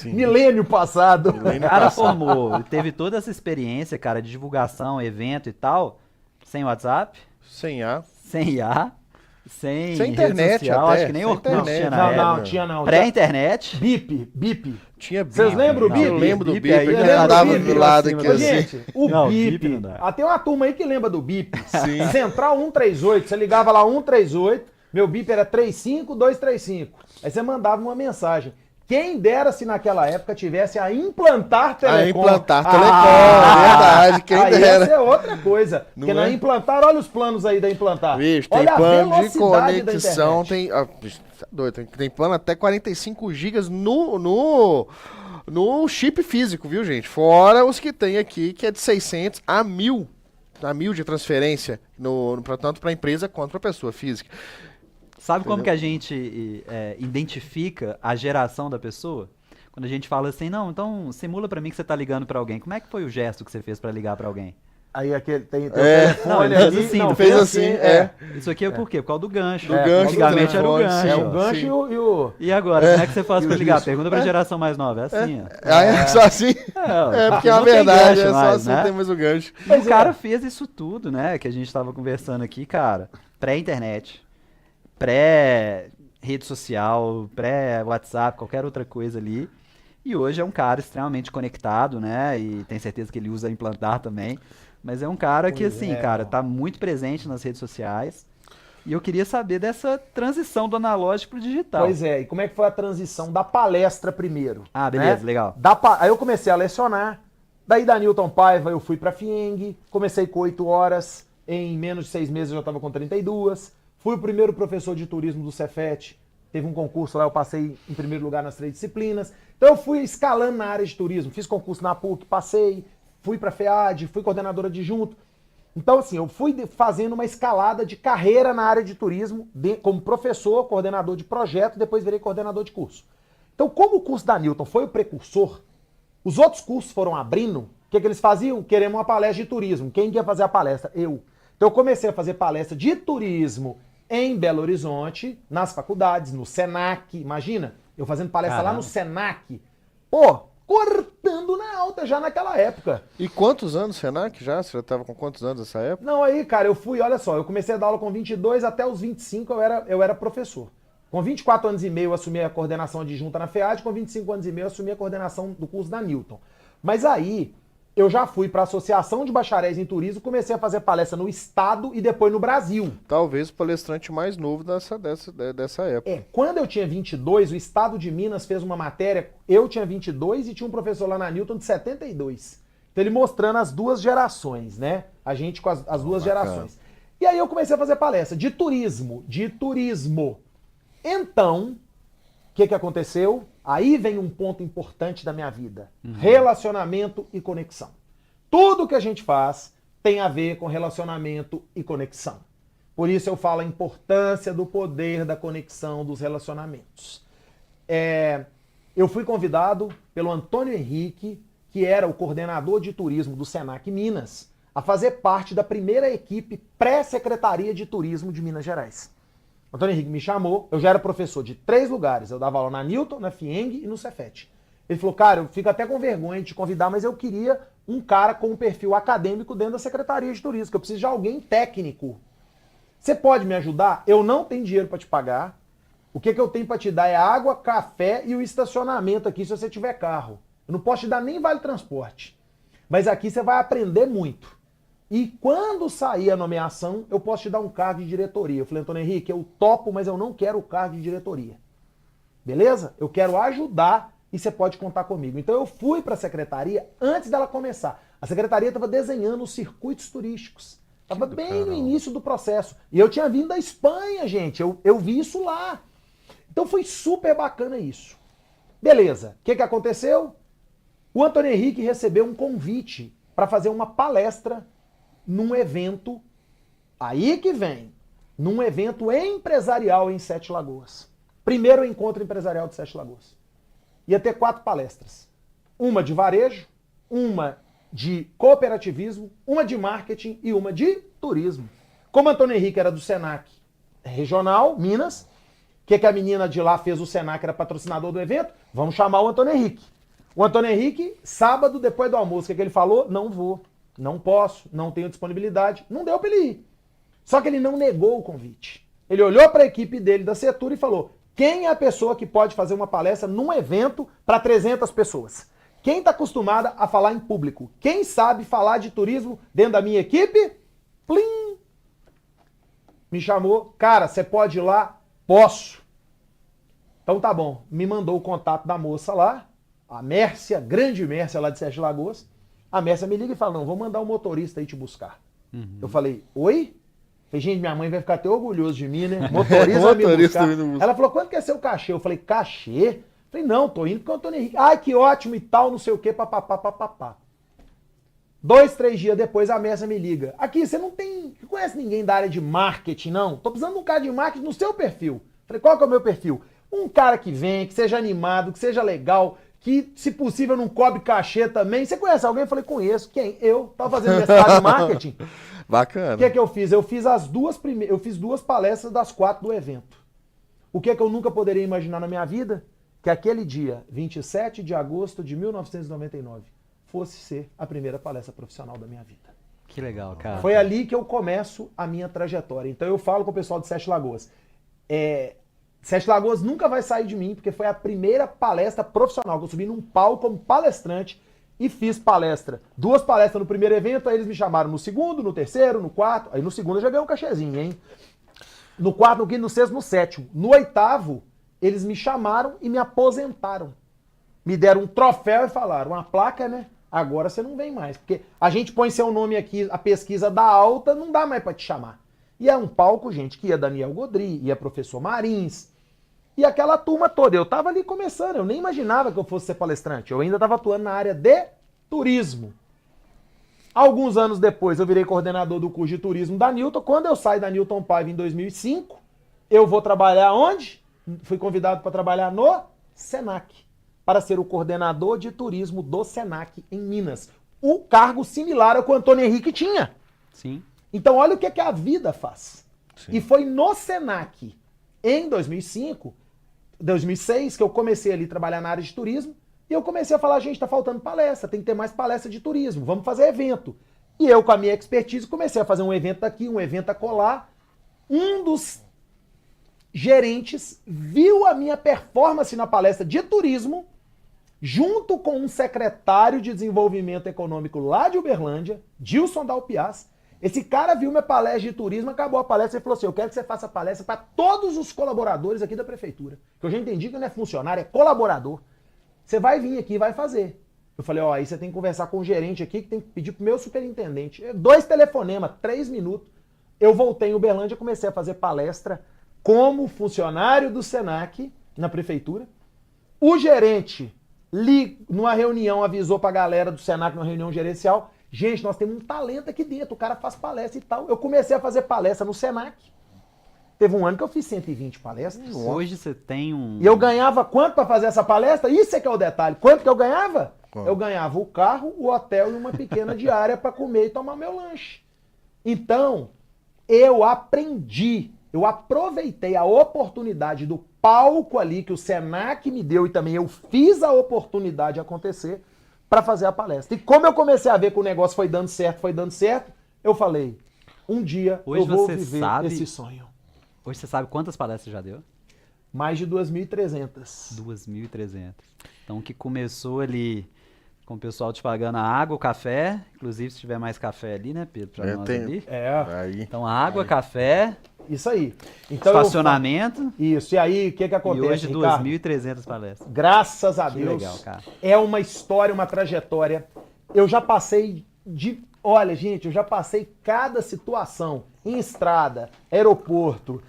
Milênio passado. O cara formou, ele teve toda essa experiência, cara, de divulgação, evento e tal, sem WhatsApp. Sem IA. Sem internet social, até. Acho que nem Orkut tinha na época. Não, tinha não. Pré-internet. Bip. Tinha bip. Vocês lembram o bip? Eu lembro do bip, aí que andava do lado aqui assim. Gente, o bip. Tem uma turma aí que lembra do bip. Sim. Central 138, você ligava lá 138, meu bip era 35235. Aí você mandava uma mensagem. Quem dera se naquela época tivesse a Implantar Telecom. Verdade, quem aí dera. Essa é outra coisa. Não porque na Implantar, olha os planos aí da Implantar. Vixe, olha tem plano a de conexão, tem... tem plano até 45 GB no chip físico, viu, gente? Fora os que tem aqui, que é de 600 a 1.000. A 1.000 de transferência, tanto para a empresa quanto para a pessoa física. Sabe como que a gente identifica a geração da pessoa? Quando a gente fala assim, não, então simula pra mim que você tá ligando pra alguém. Como é que foi o gesto que você fez pra ligar pra alguém? Aí aquele tem o telefone não, ele ali, fez assim, não fez assim, Isso aqui é por quê? Por causa do gancho. Do gancho, antigamente era o gancho. É o gancho e o... E agora, como é que você faz pra ligar? Pergunta pra geração mais nova. É assim, ó. É só assim? Porque é a verdade, é só assim, né? tem mais o gancho. E o cara fez isso tudo, né? Que a gente tava conversando aqui, cara. Pré-internet. Pré-rede social, pré-WhatsApp, qualquer outra coisa ali. E hoje é um cara extremamente conectado, né? E tenho certeza que ele usa Implantar também. Mas é um cara que, assim, cara, tá muito presente nas redes sociais. E eu queria saber dessa transição do analógico pro digital. Pois é, e como é que foi a transição da palestra primeiro? Ah, beleza, legal. Aí eu comecei a lecionar, daí da Newton Paiva eu fui pra FIENG, comecei com 8 horas, em menos de 6 meses eu já tava com 32. Fui o primeiro professor de turismo do Cefet. Teve um concurso lá, eu passei em primeiro lugar nas 3 disciplinas. Então eu fui escalando na área de turismo. Fiz concurso na PUC, passei. Fui para a FEAD, fui coordenadora adjunto. Então assim, eu fui fazendo uma escalada de carreira na área de turismo, como professor, coordenador de projeto, depois virei coordenador de curso. Então como o curso da Newton foi o precursor, os outros cursos foram abrindo, o que eles faziam? Queremos uma palestra de turismo. Quem ia fazer a palestra? Eu. Então eu comecei a fazer palestra de turismo em Belo Horizonte, nas faculdades, no Senac, imagina, eu fazendo palestra lá no Senac, cortando na alta já naquela época. E quantos anos, Senac, já? Você já estava com quantos anos nessa época? Não, aí, cara, eu fui, olha só, eu comecei a dar aula com 22, até os 25 eu era professor. Com 24 anos e meio eu assumi a coordenação adjunta na FEAD, com 25 anos e meio eu assumi a coordenação do curso da Newton. Mas aí, eu já fui para a Associação de Bacharéis em Turismo, comecei a fazer palestra no Estado e depois no Brasil. Talvez o palestrante mais novo dessa época. Quando eu tinha 22, o Estado de Minas fez uma matéria, eu tinha 22 e tinha um professor lá na Newton de 72. Então ele mostrando as duas gerações, né? A gente com as duas gerações. E aí eu comecei a fazer palestra de turismo. Então, que aconteceu? Aí vem um ponto importante da minha vida. Relacionamento e conexão. Tudo que a gente faz tem a ver com relacionamento e conexão. Por isso eu falo a importância do poder da conexão dos relacionamentos. Eu fui convidado pelo Antônio Henrique, que era o coordenador de turismo do Senac Minas, a fazer parte da primeira equipe pré-secretaria de turismo de Minas Gerais. O Antônio Henrique me chamou, eu já era professor de 3 lugares, eu dava aula na Newton, na FIENG e no Cefet. Ele falou, cara, eu fico até com vergonha de te convidar, mas eu queria um cara com um perfil acadêmico dentro da Secretaria de Turismo, que eu preciso de alguém técnico. Você pode me ajudar? Eu não tenho dinheiro para te pagar. O que eu tenho para te dar é água, café e o estacionamento aqui se você tiver carro. Eu não posso te dar nem vale transporte. Mas aqui você vai aprender muito. E quando sair a nomeação, eu posso te dar um cargo de diretoria. Eu falei, Antônio Henrique, eu topo, mas eu não quero o cargo de diretoria. Beleza? Eu quero ajudar e você pode contar comigo. Então eu fui para a secretaria antes dela começar. A secretaria estava desenhando os circuitos turísticos. Estava bem no início do processo. E eu tinha vindo da Espanha, gente. Eu vi isso lá. Então foi super bacana isso. Beleza. O que aconteceu? O Antônio Henrique recebeu um convite para fazer uma palestra num evento, aí que vem, num evento empresarial em Sete Lagoas. Primeiro encontro empresarial de Sete Lagoas. Ia ter 4 palestras. Uma de varejo, uma de cooperativismo, uma de marketing e uma de turismo. Como o Antônio Henrique era do Senac regional, Minas, o que a menina de lá fez? O Senac era patrocinador do evento, vamos chamar o Antônio Henrique. O Antônio Henrique, sábado, depois do almoço, o que ele falou? Não vou. Não posso, não tenho disponibilidade. Não deu para ele ir. Só que ele não negou o convite. Ele olhou para a equipe dele da Setur e falou, quem é a pessoa que pode fazer uma palestra num evento para 300 pessoas? Quem está acostumada a falar em público? Quem sabe falar de turismo dentro da minha equipe? Plim! Me chamou, cara, você pode ir lá? Posso. Então tá bom. Me mandou o contato da moça lá, a Mércia, grande Mércia lá de Sete Lagoas. A Mércia me liga e fala, não, vou mandar um motorista aí te buscar. Eu falei, oi? Falei, gente, minha mãe vai ficar até orgulhosa de mim, né? Motorista vai me buscar. Ela falou, quanto que é seu cachê? Eu falei, cachê? Falei, não, tô indo porque o Antônio Henrique. Ai, que ótimo e tal, não sei o quê, papapá. 2, 3 dias depois a Mércia me liga. Aqui, você não conhece ninguém da área de marketing, não? Tô precisando de um cara de marketing no seu perfil. Falei, qual que é o meu perfil? Um cara que vem, que seja animado, que seja legal, que, se possível, não cobre cachê também. Você conhece alguém? Eu falei, conheço. Quem? Eu. Tava fazendo mestrado em marketing. Bacana. O que eu fiz? Eu fiz eu fiz 2 palestras das 4 do evento. O que eu nunca poderia imaginar na minha vida? Que aquele dia, 27 de agosto de 1999, fosse ser a primeira palestra profissional da minha vida. Que legal, cara. Foi ali que eu começo a minha trajetória. Então eu falo com o pessoal de Sete Lagoas. Sete Lagoas nunca vai sair de mim, porque foi a primeira palestra profissional que eu subi num palco como palestrante e fiz palestra. 2 palestras no primeiro evento, aí eles me chamaram no segundo, no terceiro, no quarto. Aí no segundo eu já ganhei um cachezinho, hein? No quarto, no quinto, no sexto, no sétimo. No 8º, eles me chamaram e me aposentaram. Me deram um troféu e falaram, uma placa, né? Agora você não vem mais. Porque a gente põe seu nome aqui, a pesquisa dá alta, não dá mais pra te chamar. E é um palco, gente, que ia Daniel Godry, ia professor Marins, e aquela turma toda. Eu tava ali começando, eu nem imaginava que eu fosse ser palestrante. Eu ainda tava atuando na área de turismo. Alguns anos depois, eu virei coordenador do curso de turismo da Newton. Quando eu saio da Newton Paiva em 2005, eu vou trabalhar onde? Fui convidado para trabalhar no Senac, para ser o coordenador de turismo do Senac em Minas. O cargo similar ao que o Antônio Henrique tinha. Sim. Então olha o que a vida faz. Sim. E foi no Senac, em 2006, que eu comecei ali a trabalhar na área de turismo, e eu comecei a falar, gente, tá faltando palestra, tem que ter mais palestra de turismo, vamos fazer evento. E eu, com a minha expertise, comecei a fazer um evento aqui, um evento acolá. Um dos gerentes viu a minha performance na palestra de turismo, junto com um secretário de desenvolvimento econômico lá de Uberlândia, Dilson Dalpiaz. Esse cara viu minha palestra de turismo, acabou a palestra e falou assim, eu quero que você faça palestra para todos os colaboradores aqui da prefeitura. Que eu já entendi que não é funcionário, é colaborador. Você vai vir aqui e vai fazer. Eu falei, ó, aí você tem que conversar com o gerente aqui, que tem que pedir pro meu superintendente. 2 telefonemas, 3 minutos. Eu voltei em Uberlândia e comecei a fazer palestra como funcionário do Senac na prefeitura. O gerente, numa reunião, avisou pra galera do Senac, numa reunião gerencial, gente, nós temos um talento aqui dentro, o cara faz palestra e tal. Eu comecei a fazer palestra no Senac. Teve um ano que eu fiz 120 palestras. Hoje você tem um... E eu ganhava quanto pra fazer essa palestra? Isso é que é o detalhe. Quanto que eu ganhava? Eu ganhava o carro, o hotel e uma pequena diária pra comer e tomar meu lanche. Então, eu aprendi, eu aproveitei a oportunidade do palco ali que o Senac me deu e também eu fiz a oportunidade acontecer para fazer a palestra. E como eu comecei a ver que o negócio foi dando certo, eu falei, um dia Hoje eu vou você viver sabe- esse sonho. Hoje você sabe quantas palestras já deu? Mais de 2.300. 2.300. Então, o que começou ali com o pessoal te pagando a água, o café, inclusive se tiver mais café ali, né, Pedro, pra nós ali. Aí. Então, água, café, Isso aí. Então, estacionamento, Isso, e aí o que e acontece, hoje Ricardo? 2.300 palestras. Graças a Que Deus. legal, cara. É uma história, uma trajetória. Eu já passei de... Olha, gente, eu já passei cada situação. Em estrada, aeroporto,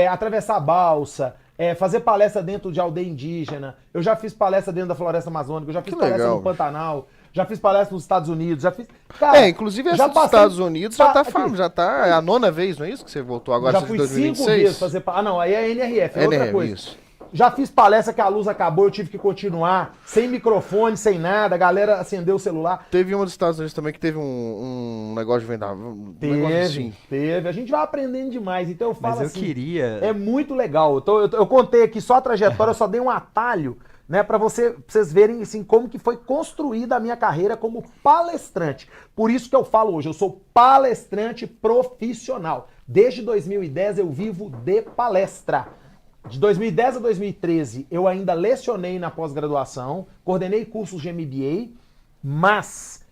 atravessar a balsa, fazer palestra dentro de aldeia indígena. Eu já fiz palestra dentro da floresta amazônica, eu já fiz Que palestra legal. no Pantanal, já fiz palestra nos Estados Unidos, já fiz... Cara, Inclusive essa já dos passei- Estados Unidos já tá, aqui. já tá, é a 9ª vez, não é isso que você voltou agora, Já essa de fui 2026? 5 vezes fazer palestra. Ah, não, aí é NRF, é outra NRF, coisa. isso. Já fiz palestra que a luz acabou, eu tive que continuar, sem microfone, sem nada, a galera acendeu o celular. Teve uma dos Estados Unidos também que teve um negócio de venda, negócio assim. Teve. A gente vai aprendendo demais, então eu falo Mas eu assim, queria... é muito legal. Eu contei aqui só a trajetória, eu só dei um atalho, né, pra vocês verem assim, como que foi construída a minha carreira como palestrante. Por isso que eu falo hoje, eu sou palestrante profissional. Desde 2010 eu vivo de palestra. De 2010 a 2013 eu ainda lecionei na pós-graduação, coordenei cursos de MBA, mas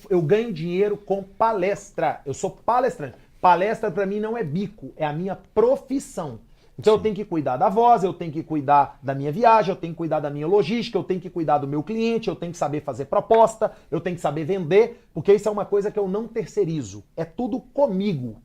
eu ganho dinheiro com palestra. Eu sou palestrante. Palestra pra mim não é bico, é a minha profissão. Então eu tenho que cuidar da voz, eu tenho que cuidar da minha viagem, eu tenho que cuidar da minha logística, eu tenho que cuidar do meu cliente, eu tenho que saber fazer proposta, eu tenho que saber vender, porque isso é uma coisa que eu não terceirizo. É tudo comigo.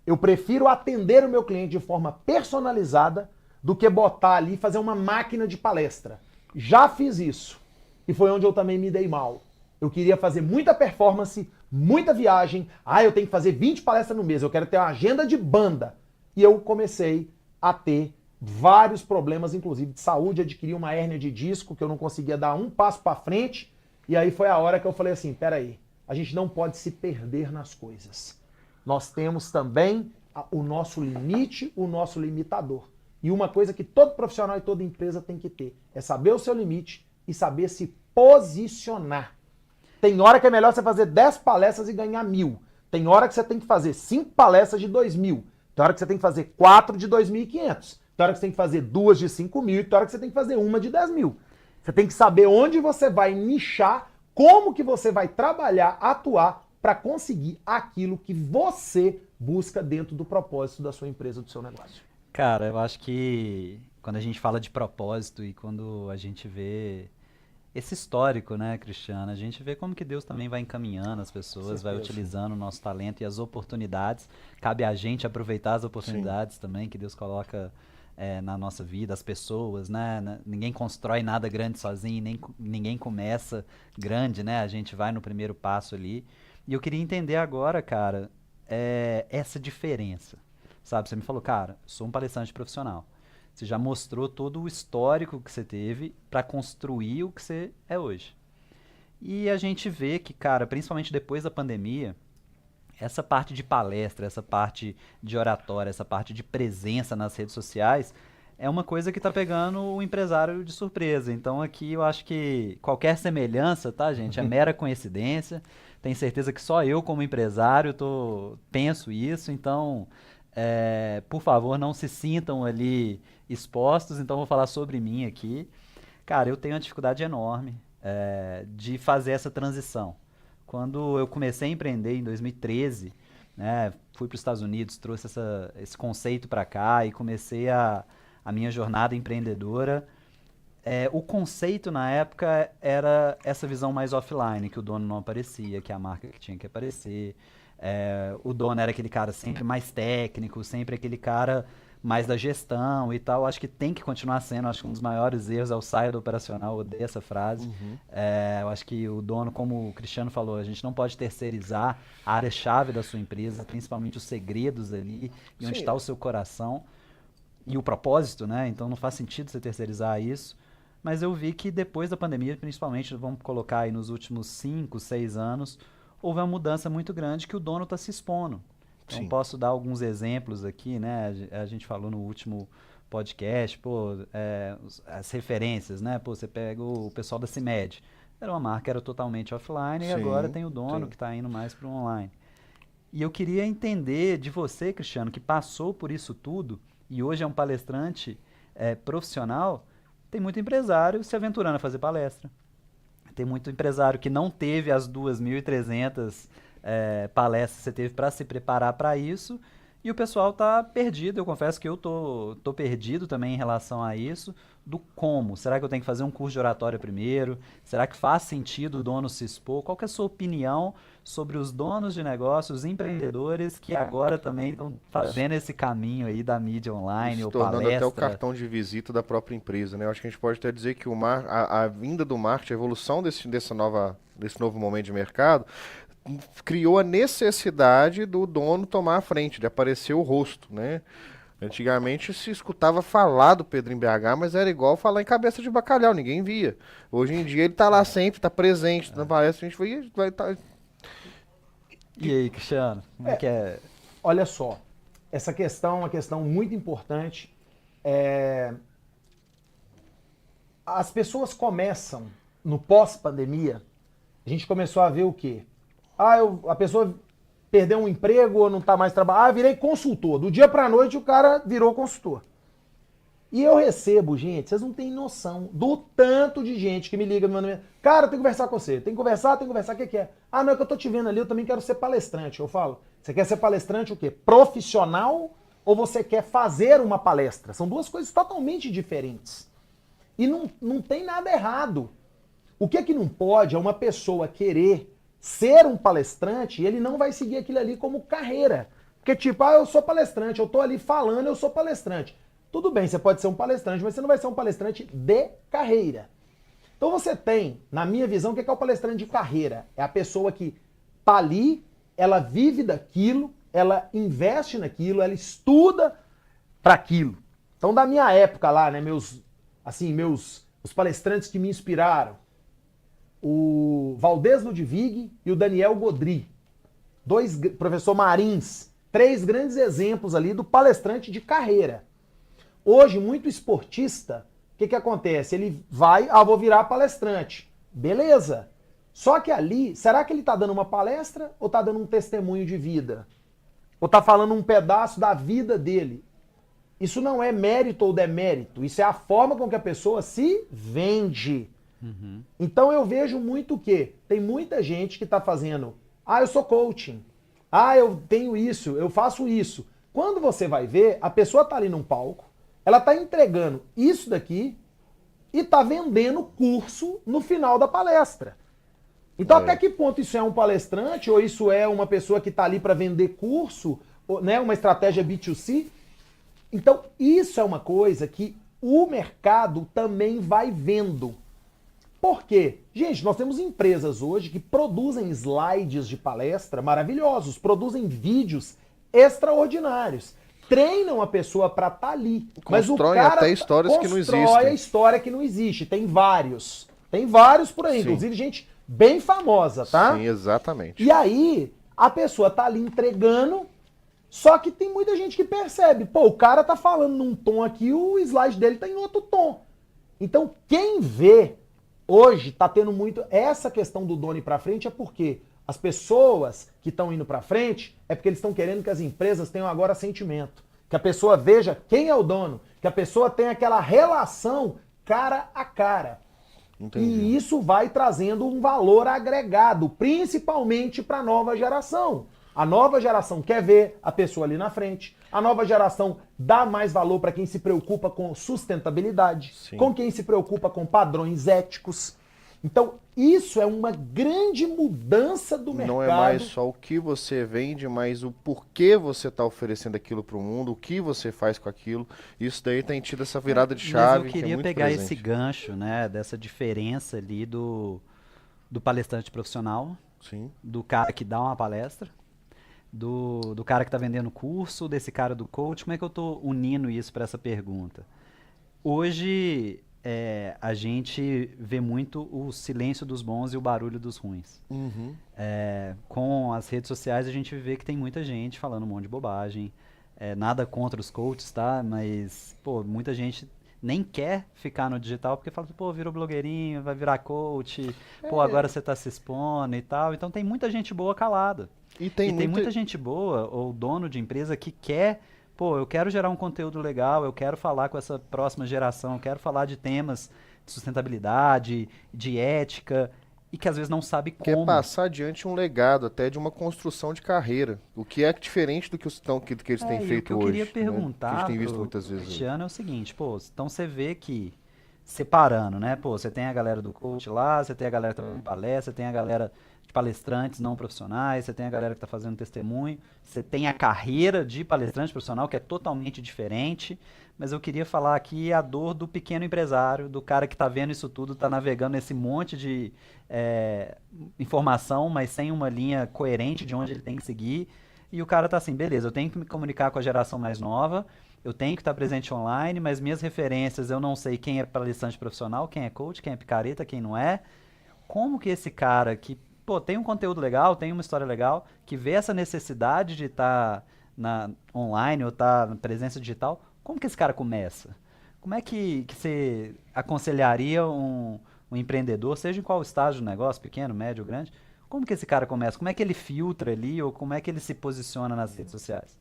Eu prefiro atender o meu cliente de forma personalizada do que botar ali e fazer uma máquina de palestra. Já fiz isso. E foi onde eu também me dei mal. Eu queria fazer muita performance, muita viagem. Eu tenho que fazer 20 palestras no mês. Eu quero ter uma agenda de banda. E eu comecei a ter vários problemas, inclusive de saúde. Adquiri uma hérnia de disco que eu não conseguia dar um passo para frente. E aí foi a hora que eu falei assim, peraí, a gente não pode se perder nas coisas. Nós temos também o nosso limite, o nosso limitador. E uma coisa que todo profissional e toda empresa tem que ter é saber o seu limite e saber se posicionar. Tem hora que é melhor você fazer 10 palestras e ganhar 1.000. Tem hora que você tem que fazer 5 palestras de 2.000. Tem hora que você tem que fazer 4 de 2.500. Tem hora que você tem que fazer 2 de 5.000 e tem hora que você tem que fazer uma de 10.000. Você tem que saber onde você vai nichar, como que você vai trabalhar, atuar para conseguir aquilo que você busca dentro do propósito da sua empresa, do seu negócio. Cara, eu acho que quando a gente fala de propósito e quando a gente vê esse histórico, né, Cristiano, a gente vê como que Deus também vai encaminhando as pessoas, vai utilizando o nosso talento e as oportunidades. Cabe a gente aproveitar as oportunidades também que Deus coloca na nossa vida, as pessoas, né? Ninguém constrói nada grande sozinho, nem ninguém começa grande, né? A gente vai no primeiro passo ali. E eu queria entender agora, cara, essa diferença, sabe? Você me falou, cara, sou um palestrante profissional. Você já mostrou todo o histórico que você teve para construir o que você é hoje. E a gente vê que, cara, principalmente depois da pandemia, essa parte de palestra, essa parte de oratória, essa parte de presença nas redes sociais é uma coisa que tá pegando o empresário de surpresa. Então aqui eu acho que qualquer semelhança, tá, gente, é mera coincidência. Tenho certeza que só eu, como empresário, penso isso. Então, por favor, não se sintam ali expostos. Então, vou falar sobre mim aqui. Cara, eu tenho uma dificuldade enorme de fazer essa transição. Quando eu comecei a empreender em 2013, né, fui para os Estados Unidos, trouxe esse conceito para cá e comecei a minha jornada empreendedora. O conceito na época era essa visão mais offline, que o dono não aparecia, que a marca que tinha que aparecer. O dono era aquele cara sempre mais técnico, sempre aquele cara mais da gestão e tal. Acho que tem que continuar sendo. Acho que um dos maiores erros é o saia do operacional. Eu odeio essa frase. Eu acho que o dono, como o Cristiano falou, a gente não pode terceirizar a área-chave da sua empresa, principalmente os segredos ali, e onde Sim. está o seu coração e o propósito, né? Então não faz sentido você terceirizar isso. Mas eu vi que depois da pandemia, principalmente, vamos colocar aí nos últimos 5, 6 anos, houve uma mudança muito grande que o dono está se expondo. Então, Sim. posso dar alguns exemplos aqui, né? A gente falou no último podcast, pô, as referências, né? Pô, você pega o pessoal da CIMED. Era uma marca, era totalmente offline, e Sim, agora tem o dono sim. que está indo mais para o online. E eu queria entender de você, Cristiano, que passou por isso tudo e hoje é um palestrante profissional. Tem muito empresário se aventurando a fazer palestra. Tem muito empresário que não teve as 2.300 palestras que você teve para se preparar para isso. E o pessoal tá perdido. Eu confesso que eu tô perdido também em relação a isso. Do como. Será que eu tenho que fazer um curso de oratória primeiro? Será que faz sentido o dono se expor? Qual que é a sua opinião sobre os donos de negócios, os empreendedores que agora também estão fazendo esse caminho aí da mídia online Se ou tornando até o palestra? cartão de visita da própria empresa, né? Eu acho que a gente pode até dizer que a vinda do marketing, a evolução desse novo momento de mercado, criou a necessidade do dono tomar a frente, de aparecer o rosto, né? Antigamente se escutava falar do Pedro em BH, mas era igual falar em cabeça de bacalhau, ninguém via. Hoje em dia ele tá lá sempre, tá presente na palestra, a gente vai estar. E aí, Cristiano? Como é que é? Olha só, essa questão é uma questão muito importante. As pessoas começam, no pós-pandemia, a gente começou a ver o quê? A pessoa perdeu um emprego ou não está mais trabalhando. Virei consultor. Do dia para a noite o cara virou consultor. E eu recebo, gente, vocês não têm noção do tanto de gente que me liga, me manda, cara, eu tenho que conversar com você. Tem que conversar, o que é? Ah, não, é que eu tô te vendo ali, eu também quero ser palestrante. Eu falo, você quer ser palestrante o quê? Profissional ou você quer fazer uma palestra? São duas coisas totalmente diferentes. E não tem nada errado. O que é que não pode é uma pessoa querer ser um palestrante e ele não vai seguir aquilo ali como carreira. Porque tipo, eu sou palestrante, eu tô ali falando, eu sou palestrante. Tudo bem, você pode ser um palestrante, mas você não vai ser um palestrante de carreira. Então você tem, na minha visão, o que é o palestrante de carreira? É a pessoa que tá ali, ela vive daquilo, ela investe naquilo, ela estuda para aquilo. Então da minha época lá, né, os palestrantes que me inspiraram, o Valdez Ludwig e o Daniel Godry, professor Marins, 3 grandes exemplos ali do palestrante de carreira. Hoje, muito esportista, o que acontece? Ele vai, vou virar palestrante. Beleza. Só que ali, será que ele está dando uma palestra ou está dando um testemunho de vida? Ou está falando um pedaço da vida dele? Isso não é mérito ou demérito, isso é a forma com que a pessoa se vende. Uhum. Então eu vejo muito que tem muita gente que está fazendo, eu sou coaching, eu tenho isso, eu faço isso. Quando você vai ver, a pessoa está ali num palco, ela está entregando isso daqui e está vendendo curso no final da palestra. Então até que ponto isso é um palestrante ou isso é uma pessoa que está ali para vender curso, né, uma estratégia B2C? Então isso é uma coisa que o mercado também vai vendo. Por quê? Gente, nós temos empresas hoje que produzem slides de palestra maravilhosos, produzem vídeos extraordinários, treinam a pessoa para estar ali. Mas o cara até histórias que não existem. Constrói a história que não existe. Tem vários por aí, Sim. inclusive gente bem famosa, tá? Sim, exatamente. E aí, a pessoa tá ali entregando, só que tem muita gente que percebe, o cara tá falando num tom aqui, o slide dele tá em outro tom. Então, quem vê hoje tá tendo muito essa questão do dono ir para frente é porque as pessoas que estão indo para frente é porque eles estão querendo que as empresas tenham agora sentimento, que a pessoa veja quem é o dono, que a pessoa tenha aquela relação cara a cara. Entendi. E isso vai trazendo um valor agregado, principalmente para a nova geração. A nova geração quer ver a pessoa ali na frente. A nova geração dá mais valor para quem se preocupa com sustentabilidade, Sim. com quem se preocupa com padrões éticos. Então, isso é uma grande mudança do mercado. Não é mais só o que você vende, mas o porquê você está oferecendo aquilo para o mundo, o que você faz com aquilo. Isso daí tem tido essa virada de chave. Mas eu que é queria muito pegar presente. esse gancho, né, dessa diferença ali do palestrante profissional, Sim. do cara que dá uma palestra, do cara que está vendendo curso, desse cara do coach. Como é que eu estou unindo isso para essa pergunta? Hoje, a gente vê muito o silêncio dos bons e o barulho dos ruins. Uhum. Com as redes sociais, a gente vê que tem muita gente falando um monte de bobagem. Nada contra os coaches, tá? Mas, pô, muita gente nem quer ficar no digital porque fala, pô, virou blogueirinho, vai virar coach, pô, agora você tá se expondo e tal. Então tem muita gente boa calada. E tem Muita gente boa, ou dono de empresa, que quer, pô, eu quero gerar um conteúdo legal, eu quero falar com essa próxima geração, eu quero falar de temas de sustentabilidade, de ética, e que às vezes não sabe quer como. passar adiante um legado, até de uma construção de carreira. O que é diferente do que, que eles têm E feito o que eu hoje. queria né? perguntar Que a gente tem visto pro muitas vezes. Cristiano é o seguinte, pô, então você vê que, separando, né, pô, você tem a galera do coach lá, você tem a galera que tá fazendo palestra, você tem a galera de palestrantes não profissionais, você tem a galera que tá fazendo testemunho, você tem a carreira de palestrante profissional, que é totalmente diferente, mas eu queria falar aqui a dor do pequeno empresário, do cara que tá vendo isso tudo, tá navegando nesse monte de informação, mas sem uma linha coerente de onde ele tem que seguir, e o cara tá assim, beleza, eu tenho que me comunicar com a geração mais nova, eu tenho que estar presente online, mas minhas referências eu não sei quem é palestrante profissional, quem é coach, quem é picareta, quem não é. Como que esse cara que, pô, tem um conteúdo legal, tem uma história legal, que vê essa necessidade de estar online ou estar na presença digital, como que esse cara começa? Como é que você aconselharia um empreendedor, seja em qual estágio do negócio, pequeno, médio, grande, como que esse cara começa? Como é que ele filtra ali ou como é que ele se posiciona nas redes sociais?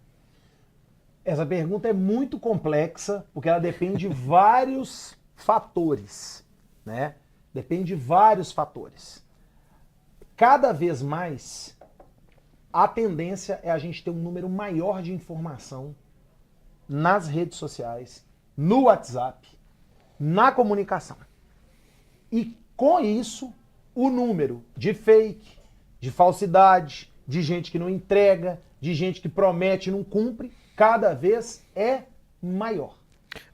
Essa pergunta é muito complexa, porque ela depende de vários fatores, né? Depende de vários fatores. Cada vez mais, a tendência é a gente ter um número maior de informação nas redes sociais, no WhatsApp, na comunicação. E com isso, o número de fake, de falsidade, de gente que não entrega, de gente que promete e não cumpre, cada vez é maior.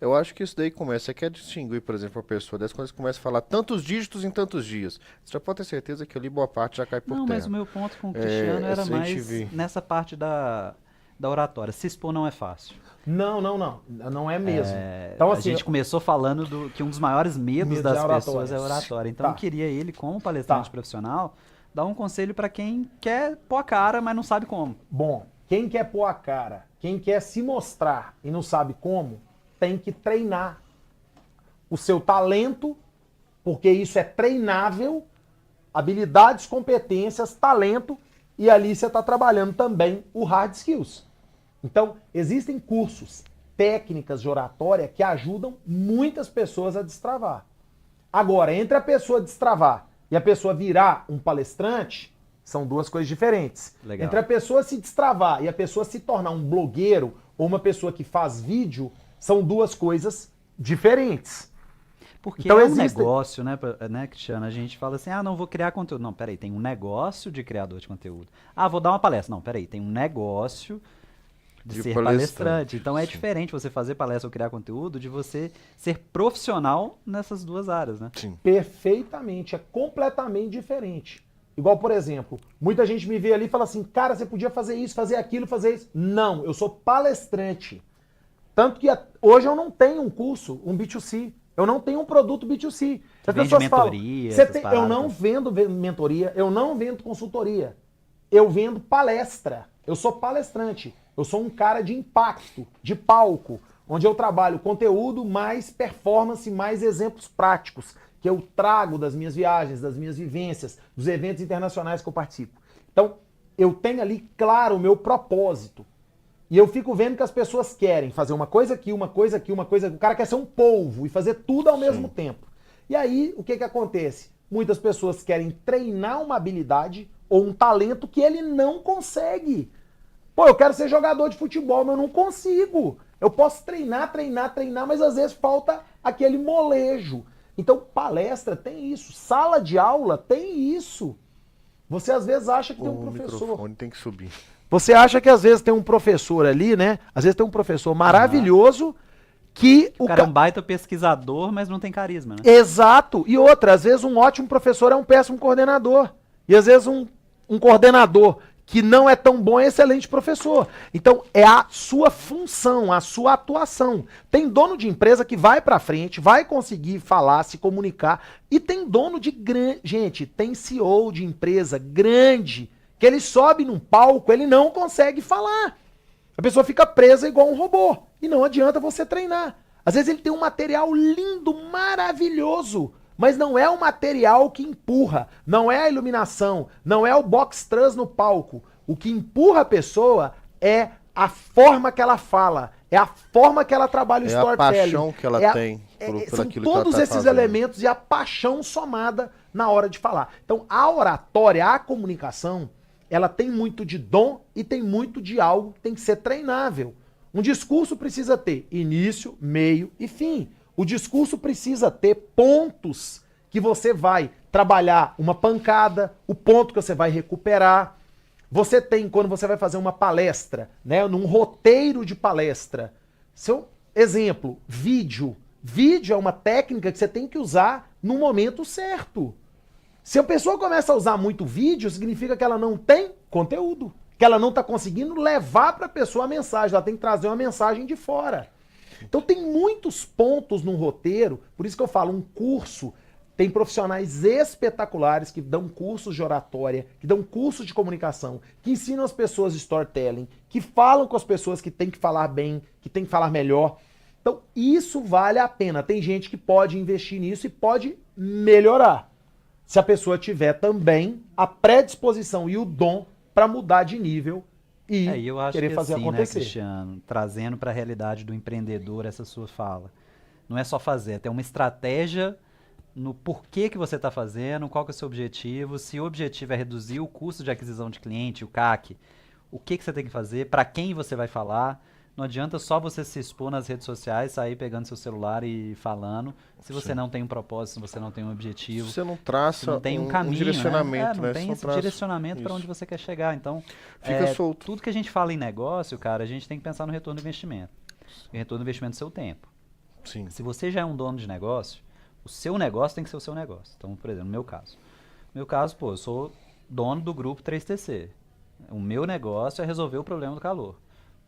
Eu acho que isso daí começa, você quer distinguir, por exemplo, a pessoa dessa, quando você começa a falar tantos dígitos em tantos dias. Você já pode ter certeza que ali boa parte já cai por terra. Não, mas o meu ponto com o Cristiano era mais nessa parte da oratória. Se expor não é fácil. Não é mesmo. Então, assim, a gente começou falando que um dos maiores medos das pessoas é a oratória. Então eu queria ele, como palestrante profissional, dar um conselho para quem quer pôr a cara, mas não sabe como. Bom, quem quer pôr a cara, quem quer se mostrar e não sabe como, tem que treinar o seu talento, porque isso é treinável, habilidades, competências, talento, e ali você está trabalhando também o hard skills. Então, existem cursos, técnicas de oratória que ajudam muitas pessoas a destravar. Agora, entre a pessoa destravar e a pessoa virar um palestrante, são duas coisas diferentes. Legal. Entre a pessoa se destravar e a pessoa se tornar um blogueiro ou uma pessoa que faz vídeo, são duas coisas diferentes. Porque então, é um negócio, né, Cristiano? A gente fala assim, não vou criar conteúdo. Não, peraí, tem um negócio de criador de conteúdo. Vou dar uma palestra. Não, peraí, tem um negócio de ser palestrante. Então é diferente você fazer palestra ou criar conteúdo de você ser profissional nessas duas áreas, né? Sim. Perfeitamente, é completamente diferente. Igual, por exemplo, muita gente me vê ali e fala assim, cara, você podia fazer isso, fazer aquilo, fazer isso. Não, eu sou palestrante. Tanto que hoje eu não tenho um curso, um B2C. Eu não tenho um produto B2C. As pessoas mentoria, falam, eu não vendo mentoria, eu não vendo consultoria. Eu vendo palestra. Eu sou palestrante. Eu sou um cara de impacto, de palco, onde eu trabalho conteúdo, mais performance, mais exemplos práticos, que eu trago das minhas viagens, das minhas vivências, dos eventos internacionais que eu participo. Então, eu tenho ali claro o meu propósito. E eu fico vendo que as pessoas querem fazer uma coisa aqui, uma coisa aqui, uma coisa aqui. O cara quer ser um polvo e fazer tudo ao mesmo tempo. E aí, o que acontece? Muitas pessoas querem treinar uma habilidade ou um talento que ele não consegue. Pô, eu quero ser jogador de futebol, mas eu não consigo. Eu posso treinar, mas às vezes falta aquele molejo. Então, palestra tem isso, sala de aula tem isso. Você às vezes acha que tem um professor. O microfone tem que subir. Você acha que às vezes tem um professor ali, né? Às vezes tem um professor maravilhoso que O cara é um baita pesquisador, mas não tem carisma, né? Exato. E outra, às vezes um ótimo professor é um péssimo coordenador. E às vezes um coordenador que não é tão bom é excelente professor. Então é a sua função, a sua atuação. Tem dono de empresa que vai pra frente, vai conseguir falar, se comunicar. E tem dono de grande... Gente, tem CEO de empresa grande que ele sobe num palco, ele não consegue falar. A pessoa fica presa igual um robô. E não adianta você treinar. Às vezes ele tem um material lindo, maravilhoso, mas não é o material que empurra, não é a iluminação, não é o box trans no palco. O que empurra a pessoa é a forma que ela fala, é a forma que ela trabalha o storytelling. É a paixão que ela tem por são aquilo que ela todos tá esses fazendo. elementos e a paixão somada na hora de falar. Então a oratória, a comunicação, ela tem muito de dom e tem muito de algo que tem que ser treinável. Um discurso precisa ter início, meio e fim. O discurso precisa ter pontos que você vai trabalhar uma pancada, o ponto que você vai recuperar. Você tem, quando você vai fazer uma palestra, né, num roteiro de palestra. Seu exemplo, vídeo. Vídeo é uma técnica que você tem que usar no momento certo. Se a pessoa começa a usar muito vídeo, significa que ela não tem conteúdo, que ela não está conseguindo levar para a pessoa a mensagem, ela tem que trazer uma mensagem de fora. Então tem muitos pontos no roteiro, por isso que eu falo, um curso, tem profissionais espetaculares que dão cursos de oratória, que dão cursos de comunicação, que ensinam as pessoas storytelling, que falam com as pessoas que tem que falar bem, que tem que falar melhor. Então isso vale a pena. Tem gente que pode investir nisso e pode melhorar. Se a pessoa tiver também a predisposição e o dom para mudar de nível e eu acho querer que fazer assim, acontecer. né, Cristiano, trazendo para a realidade do empreendedor essa sua fala. Não é só fazer, é ter uma estratégia no porquê que você está fazendo, qual que é o seu objetivo, se o objetivo é reduzir o custo de aquisição de cliente, o CAC, o que você tem que fazer, para quem você vai falar. Não adianta só você se expor nas redes sociais, sair pegando seu celular e falando, se você não tem um propósito, se você não tem um objetivo. Você não traça Não tem um caminho, direcionamento, né? né? Não tem Você esse traça direcionamento para isso. onde você quer chegar. Então, Fica solto. tudo que a gente fala em negócio, cara, a gente tem que pensar no retorno do investimento. E retorno do investimento do seu tempo. Sim. Se você já é um dono de negócio, o seu negócio tem que ser o seu negócio. Então, por exemplo, no meu caso. No meu caso, pô, eu sou dono do grupo 3TC. O meu negócio é resolver o problema do calor.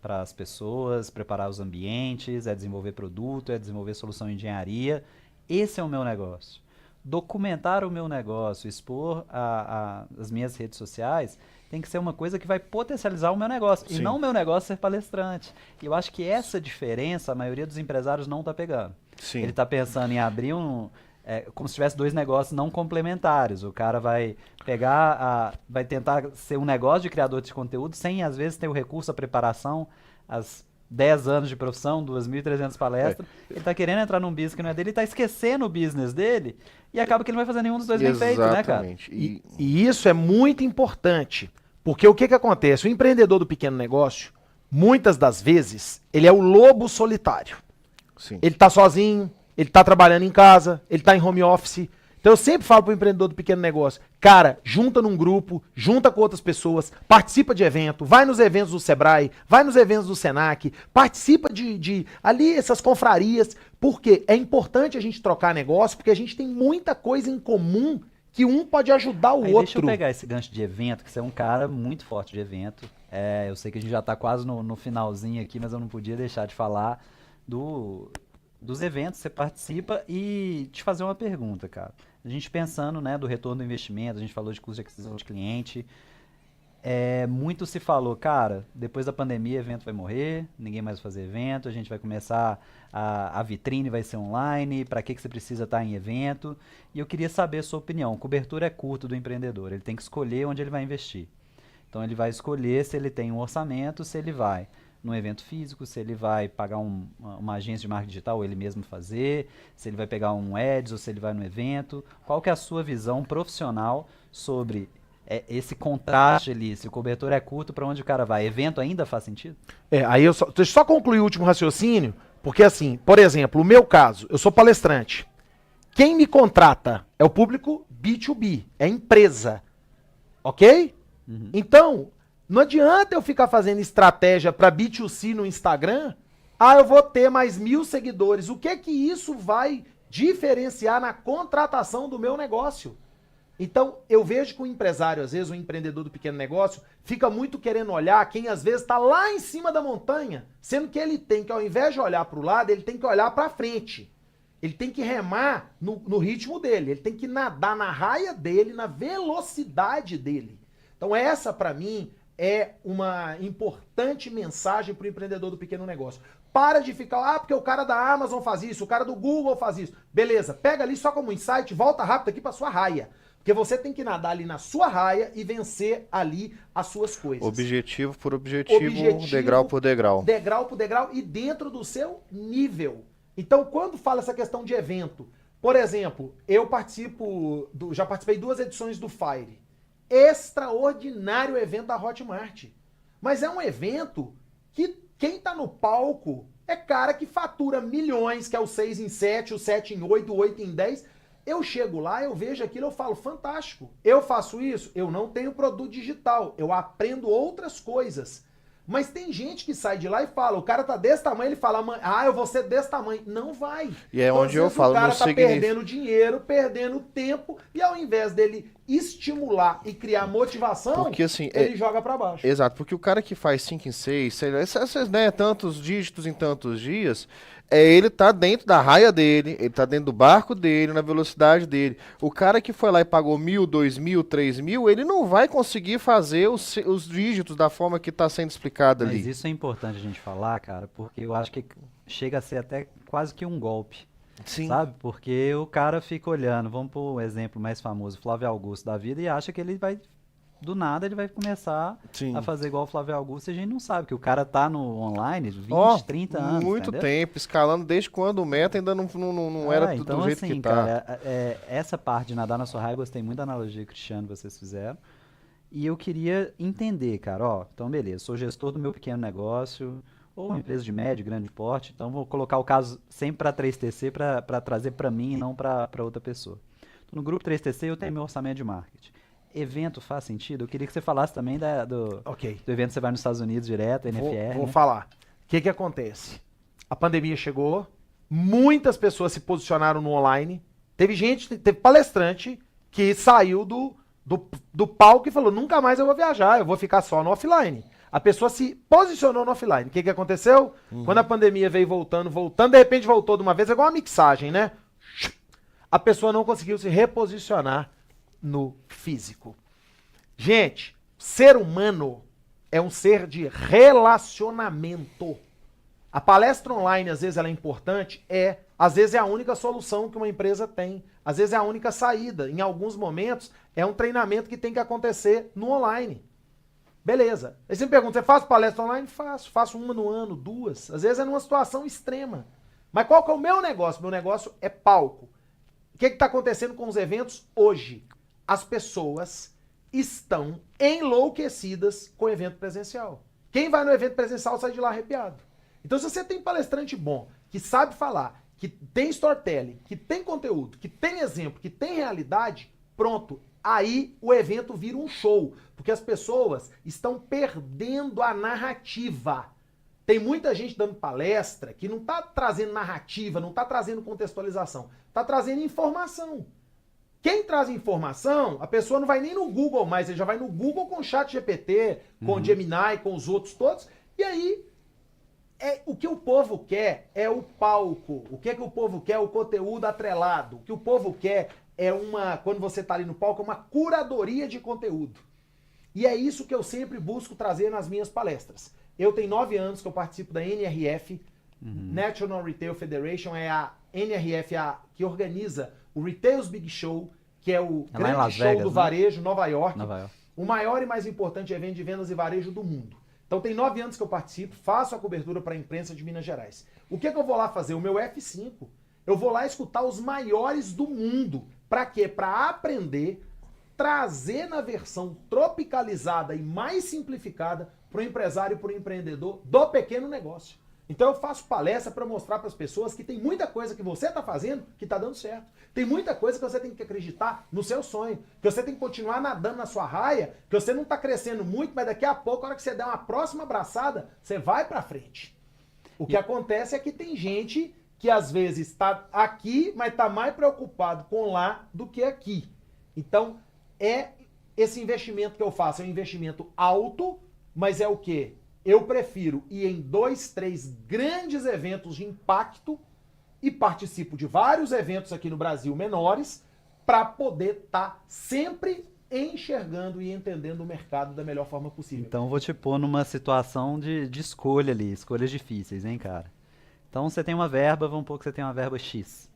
Para as pessoas, preparar os ambientes, é desenvolver produto, é desenvolver solução de engenharia. Esse é o meu negócio. Documentar o meu negócio, expor as minhas redes sociais, tem que ser uma coisa que vai potencializar o meu negócio. Sim. E não o meu negócio ser palestrante. E eu acho que essa diferença a maioria dos empresários não está pegando. Sim. Ele está pensando em abrir como se tivesse dois negócios não complementares. O cara vai vai tentar ser um negócio de criador de conteúdo sem, às vezes, ter o recurso, a preparação, as 10 anos de profissão, 2.300 palestras. Ele está querendo entrar num business que não é dele, ele está esquecendo o business dele e acaba que ele não vai fazer nenhum dos dois bem feito, né, cara? Exatamente. E isso é muito importante, porque o que acontece? O empreendedor do pequeno negócio, muitas das vezes, ele é o lobo solitário. Sim. Ele tá sozinho, ele tá trabalhando em casa, ele tá em home office. Então eu sempre falo pro empreendedor do pequeno negócio, cara, junta num grupo, junta com outras pessoas, participa de evento, vai nos eventos do Sebrae, vai nos eventos do Senac, participa de ali essas confrarias, porque é importante a gente trocar negócio, porque a gente tem muita coisa em comum que um pode ajudar o Aí outro. deixa eu pegar esse gancho de evento, que você é um cara muito forte de evento. Eu sei que a gente já tá quase no finalzinho aqui, mas eu não podia deixar de falar dos eventos que você participa e te fazer uma pergunta, cara. A gente pensando, né, do retorno do investimento, a gente falou de custo de aquisição de cliente, muito se falou, cara, depois da pandemia evento vai morrer, ninguém mais vai fazer evento, a gente vai começar, a vitrine vai ser online, para que você precisa estar em evento? E eu queria saber a sua opinião. Cobertura é curto do empreendedor, ele tem que escolher onde ele vai investir. Então ele vai escolher se ele tem um orçamento, se ele vai num evento físico, se ele vai pagar uma agência de marketing digital ou ele mesmo fazer, se ele vai pegar um ads ou se ele vai no evento. Qual que é a sua visão profissional sobre esse contraste ali? Se o cobertor é curto, para onde o cara vai? Evento ainda faz sentido? Aí deixa eu só concluir o último raciocínio, porque assim, por exemplo, o meu caso, eu sou palestrante. Quem me contrata é o público B2B, é empresa, ok? Então, não adianta eu ficar fazendo estratégia para B2C no Instagram, eu vou ter mais 1.000 seguidores. O que isso vai diferenciar na contratação do meu negócio? Então, eu vejo que o empresário, às vezes o empreendedor do pequeno negócio, fica muito querendo olhar quem às vezes está lá em cima da montanha, sendo que ele tem que, ao invés de olhar para o lado, ele tem que olhar para frente. Ele tem que remar no ritmo dele, ele tem que nadar na raia dele, na velocidade dele. Então essa, para mim, é uma importante mensagem para o empreendedor do pequeno negócio. Para de ficar, porque o cara da Amazon faz isso, o cara do Google faz isso. Beleza, pega ali só como insight, volta rápido aqui para sua raia. Porque você tem que nadar ali na sua raia e vencer ali as suas coisas. Objetivo por objetivo, degrau por degrau. Degrau por degrau e dentro do seu nível. Então, quando fala essa questão de evento, por exemplo, eu já participei 2 edições do Fire. Extraordinário evento da Hotmart. Mas é um evento que quem tá no palco é cara que fatura milhões, que é o 6 em 7, o 7 em 8, o 8 em 10. Eu chego lá, eu vejo aquilo, eu falo, fantástico. Eu faço isso, eu não tenho produto digital, eu aprendo outras coisas. Mas tem gente que sai de lá e fala, o cara tá desse tamanho, ele fala, eu vou ser desse tamanho. Não vai. E é onde eu falo, o cara tá perdendo dinheiro, perdendo tempo, e ao invés dele estimular e criar motivação, porque, assim, ele joga pra baixo. Exato, porque o cara que faz 5 em 6, sei lá, né, tantos dígitos em tantos dias, ele tá dentro da raia dele, ele tá dentro do barco dele, na velocidade dele. O cara que foi lá e pagou 1.000, 2.000, 3.000, ele não vai conseguir fazer os dígitos da forma que tá sendo explicado ali. Mas isso é importante a gente falar, cara, porque eu acho que chega a ser até quase que um golpe. Sim. Sabe? Porque o cara fica olhando, vamos pro exemplo mais famoso, Flávio Augusto da vida, e acha que ele vai, do nada, ele vai começar a fazer igual o Flávio Augusto, e a gente não sabe, que o cara tá no online 20, 30 anos, muito entendeu? tempo, escalando desde quando o meta ainda não era então, do jeito assim, que tá. cara, essa parte de nadar na sua raia, gostei muito da analogia, Cristiano, que vocês fizeram, e eu queria entender, cara, então beleza, sou gestor do meu pequeno negócio, ou uma empresa de médio, grande porte, então vou colocar o caso sempre para 3TC para trazer para mim e não para outra pessoa. No grupo 3TC eu tenho meu orçamento de marketing. Evento faz sentido? Eu queria que você falasse também do evento que você vai nos Estados Unidos direto, NFR. Vou falar. O que acontece? A pandemia chegou, muitas pessoas se posicionaram no online, teve palestrante que saiu do palco e falou, nunca mais eu vou viajar, eu vou ficar só no offline. A pessoa se posicionou no offline. O que aconteceu? Quando a pandemia veio voltando, de repente voltou de uma vez, é igual uma mixagem, né? A pessoa não conseguiu se reposicionar no físico. Gente, ser humano é um ser de relacionamento. A palestra online, às vezes, ela é importante, às vezes é a única solução que uma empresa tem. Às vezes é a única saída. Em alguns momentos, é um treinamento que tem que acontecer no online. Beleza. Aí você me pergunta, você faz palestra online? Faço uma no ano, 2. Às vezes é numa situação extrema. Mas qual que é o meu negócio? Meu negócio é palco. O que está acontecendo com os eventos hoje? As pessoas estão enlouquecidas com o evento presencial. Quem vai no evento presencial sai de lá arrepiado. Então, se você tem palestrante bom, que sabe falar, que tem storytelling, que tem conteúdo, que tem exemplo, que tem realidade, pronto. Aí o evento vira um show, porque as pessoas estão perdendo a narrativa. Tem muita gente dando palestra que não está trazendo narrativa, não está trazendo contextualização, está trazendo informação. Quem traz informação, a pessoa não vai nem no Google mais, ele já vai no Google com o ChatGPT, com o Gemini, com os outros todos, e aí o que o povo quer é o palco. O que o povo quer? O conteúdo atrelado. O que o povo quer quando você está ali no palco, é uma curadoria de conteúdo. E é isso que eu sempre busco trazer nas minhas palestras. Eu tenho 9 anos que eu participo da NRF, National Retail Federation, é a NRF que organiza o Retail's Big Show, que é o grande show do varejo, Nova York, o maior e mais importante evento de vendas e varejo do mundo. Então tem 9 anos que eu participo, faço a cobertura para a imprensa de Minas Gerais. O que eu vou lá fazer? O meu F5. Eu vou lá escutar os maiores do mundo. Para quê? Para aprender, trazer na versão tropicalizada e mais simplificada para o empresário e para o empreendedor do pequeno negócio. Então eu faço palestra para mostrar para as pessoas que tem muita coisa que você está fazendo que está dando certo. Tem muita coisa que você tem que acreditar no seu sonho, que você tem que continuar nadando na sua raia, que você não está crescendo muito, mas daqui a pouco, a hora que você der uma próxima abraçada, você vai para frente. O que acontece é que tem gente que às vezes está aqui, mas está mais preocupado com lá do que aqui. Então, esse investimento que eu faço é um investimento alto, mas é o quê? Eu prefiro ir em 2, 3 grandes eventos de impacto e participo de vários eventos aqui no Brasil menores para poder estar sempre enxergando e entendendo o mercado da melhor forma possível. Então vou te pôr numa situação de escolha ali, escolhas difíceis, hein, cara? Então você tem uma verba, vamos supor que você tem uma verba X.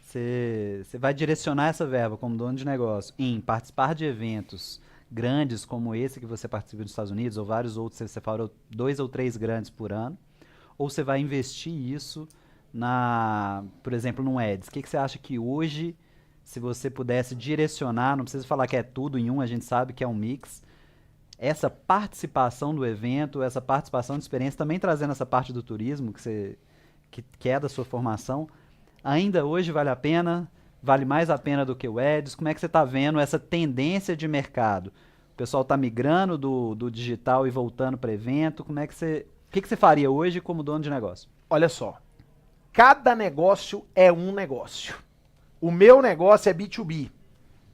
Você vai direcionar essa verba como dono de negócio em participar de eventos grandes como esse que você participa nos Estados Unidos, ou vários outros, você separou 2 ou 3 grandes por ano, ou você vai investir isso por exemplo, num Ads. O que você acha que hoje, se você pudesse direcionar, não precisa falar que é tudo em um, a gente sabe que é um mix, essa participação do evento, essa participação de experiência, também trazendo essa parte do turismo que é da sua formação, ainda hoje vale a pena? Vale mais a pena do que o Ads? Como é que você está vendo essa tendência de mercado? O pessoal está migrando do digital e voltando para evento? O que você faria hoje como dono de negócio? Olha só, cada negócio é um negócio. O meu negócio é B2B.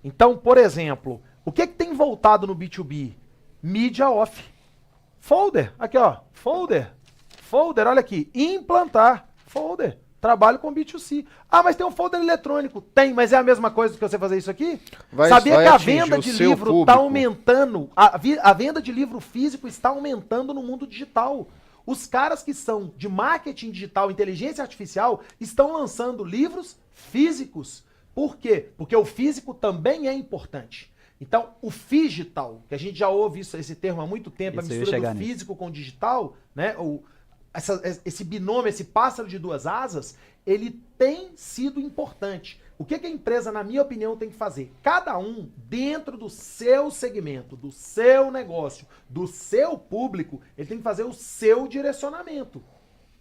Então, por exemplo, o que tem voltado no B2B? Mídia off. Folder, aqui ó, folder, olha aqui, implantar, folder. Trabalho com B2C. Ah, mas tem um folder eletrônico. Tem, mas é a mesma coisa do que você fazer isso aqui? Sabia que a venda de livro está aumentando? A venda de livro físico está aumentando no mundo digital. Os caras que são de marketing digital, inteligência artificial, estão lançando livros físicos. Por quê? Porque o físico também é importante. Então, o phygital, que a gente já ouve esse termo há muito tempo, a mistura do físico com o digital, né? Esse binômio, esse pássaro de duas asas, ele tem sido importante. O que a empresa, na minha opinião, tem que fazer? Cada um, dentro do seu segmento, do seu negócio, do seu público, ele tem que fazer o seu direcionamento.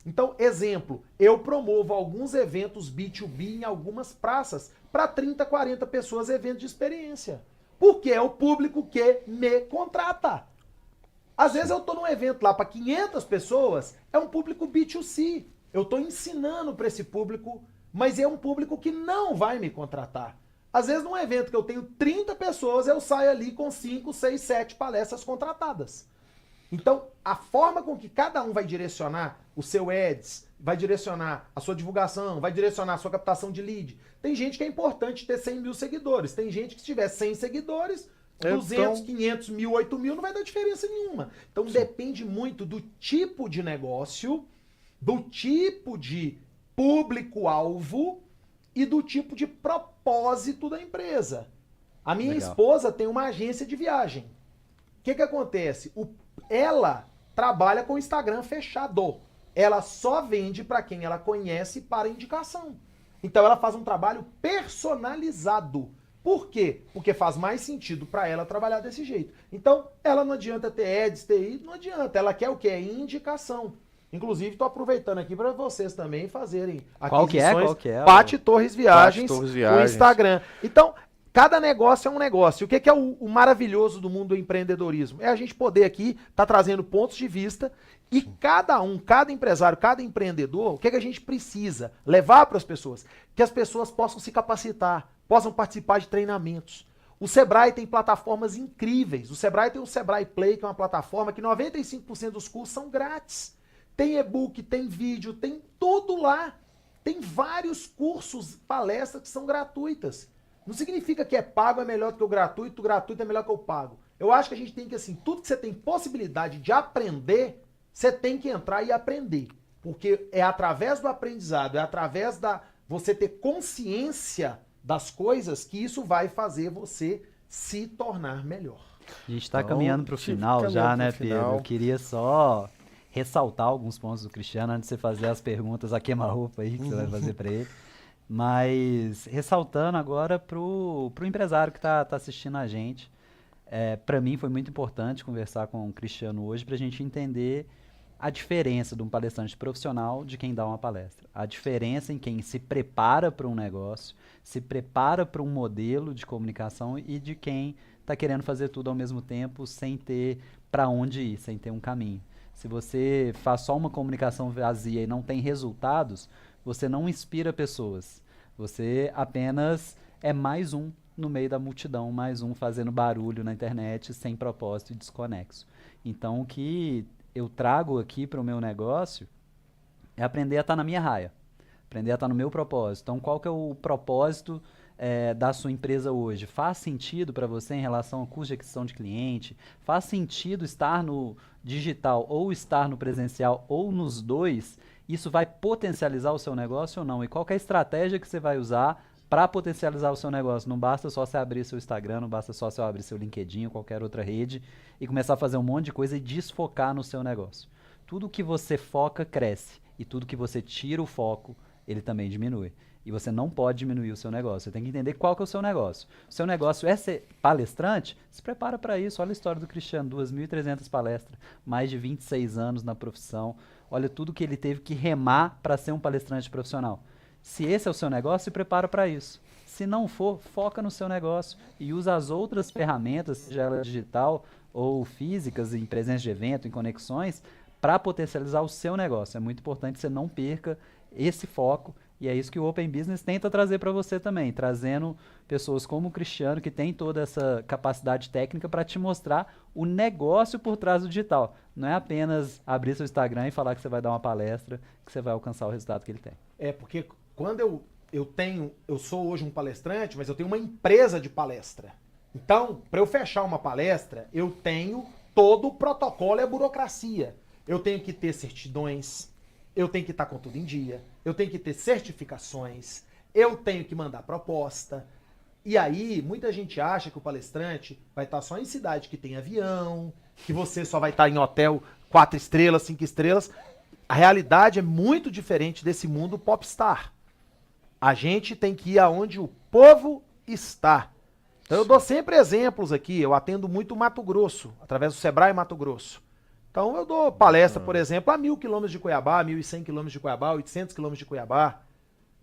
Então, exemplo, eu promovo alguns eventos B2B em algumas praças para 30, 40 pessoas, eventos de experiência. Porque é o público que me contrata. Às vezes eu estou num evento lá para 500 pessoas, é um público B2C. Eu estou ensinando para esse público, mas é um público que não vai me contratar. Às vezes num evento que eu tenho 30 pessoas, eu saio ali com 5, 6, 7 palestras contratadas. Então, a forma com que cada um vai direcionar o seu ads, vai direcionar a sua divulgação, vai direcionar a sua captação de lead. Tem gente que é importante ter 100 mil seguidores. Tem gente que se tiver 100 seguidores... 200, 500 mil, 8 mil, não vai dar diferença nenhuma. Então depende muito do tipo de negócio, do tipo de público-alvo e do tipo de propósito da empresa. A minha esposa tem uma agência de viagem. O que acontece? Ela trabalha com o Instagram fechado. Ela só vende para quem ela conhece para indicação. Então ela faz um trabalho personalizado. Por quê? Porque faz mais sentido para ela trabalhar desse jeito. Então, ela não adianta ter ads, não adianta. Ela quer o quê? Indicação. Inclusive, estou aproveitando aqui para vocês também fazerem aquisições. Qual que é? Pati Torres Viagens, no Instagram. Então, cada negócio é um negócio. O que é o maravilhoso do mundo do empreendedorismo? É a gente poder aqui estar trazendo pontos de vista e cada empresário, cada empreendedor, o que a gente precisa levar para as pessoas? Que as pessoas possam se capacitar, possam participar de treinamentos. O Sebrae tem plataformas incríveis. O Sebrae tem o Sebrae Play, que é uma plataforma que 95% dos cursos são grátis. Tem e-book, tem vídeo, tem tudo lá. Tem vários cursos, palestras que são gratuitas. Não significa que é pago é melhor do que o gratuito é melhor que o pago. Eu acho que a gente tem que, assim, tudo que você tem possibilidade de aprender, você tem que entrar e aprender. Porque é através do aprendizado, é através da você ter consciência das coisas que isso vai fazer você se tornar melhor. A gente está caminhando para o final já, né, Pedro? Eu queria só ressaltar alguns pontos do Cristiano antes de você fazer as perguntas a queima-roupa aí que você vai fazer para ele. Mas ressaltando agora pro empresário que tá assistindo a gente, para mim foi muito importante conversar com o Cristiano hoje para a gente entender a diferença de um palestrante profissional de quem dá uma palestra. A diferença em quem se prepara para um negócio, se prepara para um modelo de comunicação e de quem está querendo fazer tudo ao mesmo tempo sem ter para onde ir, sem ter um caminho. Se você faz só uma comunicação vazia e não tem resultados, você não inspira pessoas. Você apenas é mais um no meio da multidão, mais um fazendo barulho na internet, sem propósito e desconexo. Então, o que eu trago aqui para o meu negócio é aprender a estar na minha raia, aprender a estar no meu propósito. Então, qual que é o propósito da sua empresa hoje? Faz sentido para você em relação ao custo de aquisição de cliente? Faz sentido estar no digital ou estar no presencial ou nos dois? Isso vai potencializar o seu negócio ou não? E qual que é a estratégia que você vai usar para potencializar o seu negócio? Não basta só você abrir seu Instagram, não basta só você abrir seu LinkedIn ou qualquer outra rede e começar a fazer um monte de coisa e desfocar no seu negócio. Tudo que você foca cresce e tudo que você tira o foco, ele também diminui. E você não pode diminuir o seu negócio. Você tem que entender qual que é o seu negócio. O seu negócio é ser palestrante? Se prepara para isso. Olha a história do Cristiano, 2.300 palestras, mais de 26 anos na profissão. Olha tudo que ele teve que remar para ser um palestrante profissional. Se esse é o seu negócio, se prepara para isso. Se não for, foca no seu negócio e usa as outras ferramentas, seja ela digital ou físicas, em presença de evento, em conexões, para potencializar o seu negócio. É muito importante que você não perca esse foco. E é isso que o Open Business tenta trazer para você também, trazendo pessoas como o Cristiano, que tem toda essa capacidade técnica para te mostrar o negócio por trás do digital. Não é apenas abrir seu Instagram e falar que você vai dar uma palestra, que você vai alcançar o resultado que ele tem. Porque quando eu sou hoje um palestrante, mas eu tenho uma empresa de palestra. Então, para eu fechar uma palestra, eu tenho todo o protocolo e a burocracia. Eu tenho que ter certidões, eu tenho que estar com tudo em dia, eu tenho que ter certificações, eu tenho que mandar proposta. E aí, muita gente acha que o palestrante vai estar só em cidade que tem avião, que você só vai estar em hotel 4 estrelas, 5 estrelas. A realidade é muito diferente desse mundo popstar. A gente tem que ir aonde o povo está. Então eu dou sempre exemplos aqui, eu atendo muito Mato Grosso, através do Sebrae Mato Grosso. Então eu dou palestra, por exemplo, a 1.000 quilômetros de Cuiabá, 1.100 quilômetros de Cuiabá, 800 quilômetros de Cuiabá.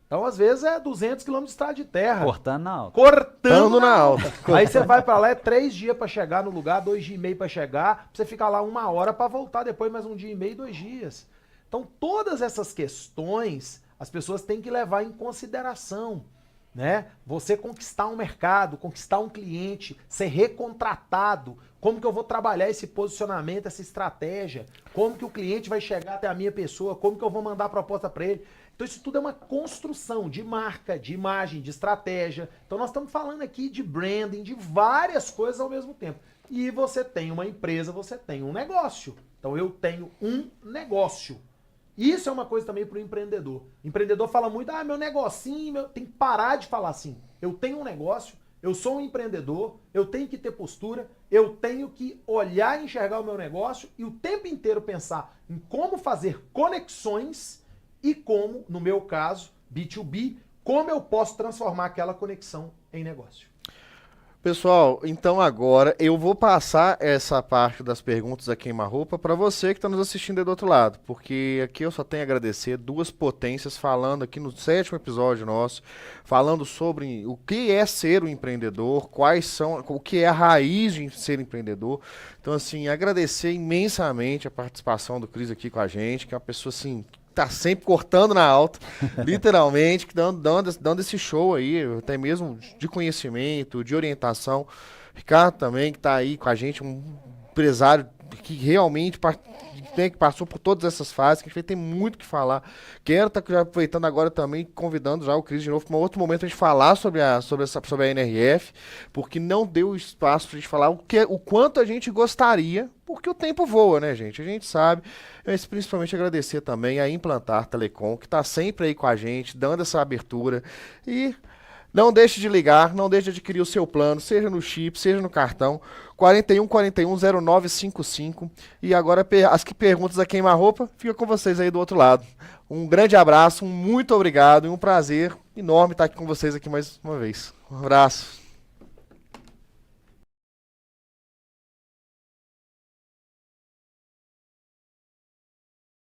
Então às vezes é 200 quilômetros de estrada de terra. Cortando na alta. Cortando na alta. Aí você vai pra lá, é 3 dias pra chegar no lugar, 2 dias e meio pra chegar, pra você ficar lá 1 hora pra voltar depois mais 1 dia e meio, 2 dias. Então todas essas questões as pessoas têm que levar em consideração, né? Você conquistar um mercado, conquistar um cliente, ser recontratado. Como que eu vou trabalhar esse posicionamento, essa estratégia? Como que o cliente vai chegar até a minha pessoa? Como que eu vou mandar a proposta para ele? Então isso tudo é uma construção de marca, de imagem, de estratégia. Então nós estamos falando aqui de branding, de várias coisas ao mesmo tempo. E você tem uma empresa, você tem um negócio. Então eu tenho um negócio. Isso é uma coisa também para o empreendedor. O empreendedor fala muito, meu negocinho, tem que parar de falar assim. Eu tenho um negócio, eu sou um empreendedor, eu tenho que ter postura, eu tenho que olhar e enxergar o meu negócio e o tempo inteiro pensar em como fazer conexões e como, no meu caso, B2B, como eu posso transformar aquela conexão em negócio. Pessoal, então agora eu vou passar essa parte das perguntas a queima-roupa para você que está nos assistindo aí do outro lado, porque aqui eu só tenho a agradecer 2 potências falando aqui no 7º episódio nosso, falando sobre o que é ser um empreendedor, o que é a raiz de ser empreendedor. Então, assim, agradecer imensamente a participação do Cris aqui com a gente, que é uma pessoa, assim, tá sempre cortando na alta, literalmente, dando esse show aí, até mesmo de conhecimento, de orientação. Ricardo também, que tá aí com a gente, um empresário que realmente que passou por todas essas fases, que a gente tem muito o que falar. Quero estar aproveitando agora também, convidando já o Cris de novo para um outro momento a gente falar sobre a NRF, porque não deu espaço para a gente falar o quanto a gente gostaria, porque o tempo voa, né, gente? A gente sabe, mas principalmente agradecer também a Implantar Telecom, que está sempre aí com a gente, dando essa abertura. E não deixe de ligar, não deixe de adquirir o seu plano, seja no chip, seja no cartão, 41410955. E agora as perguntas a queima-roupa, fica com vocês aí do outro lado. Um grande abraço, muito obrigado e um prazer enorme estar aqui com vocês aqui mais uma vez. Um abraço.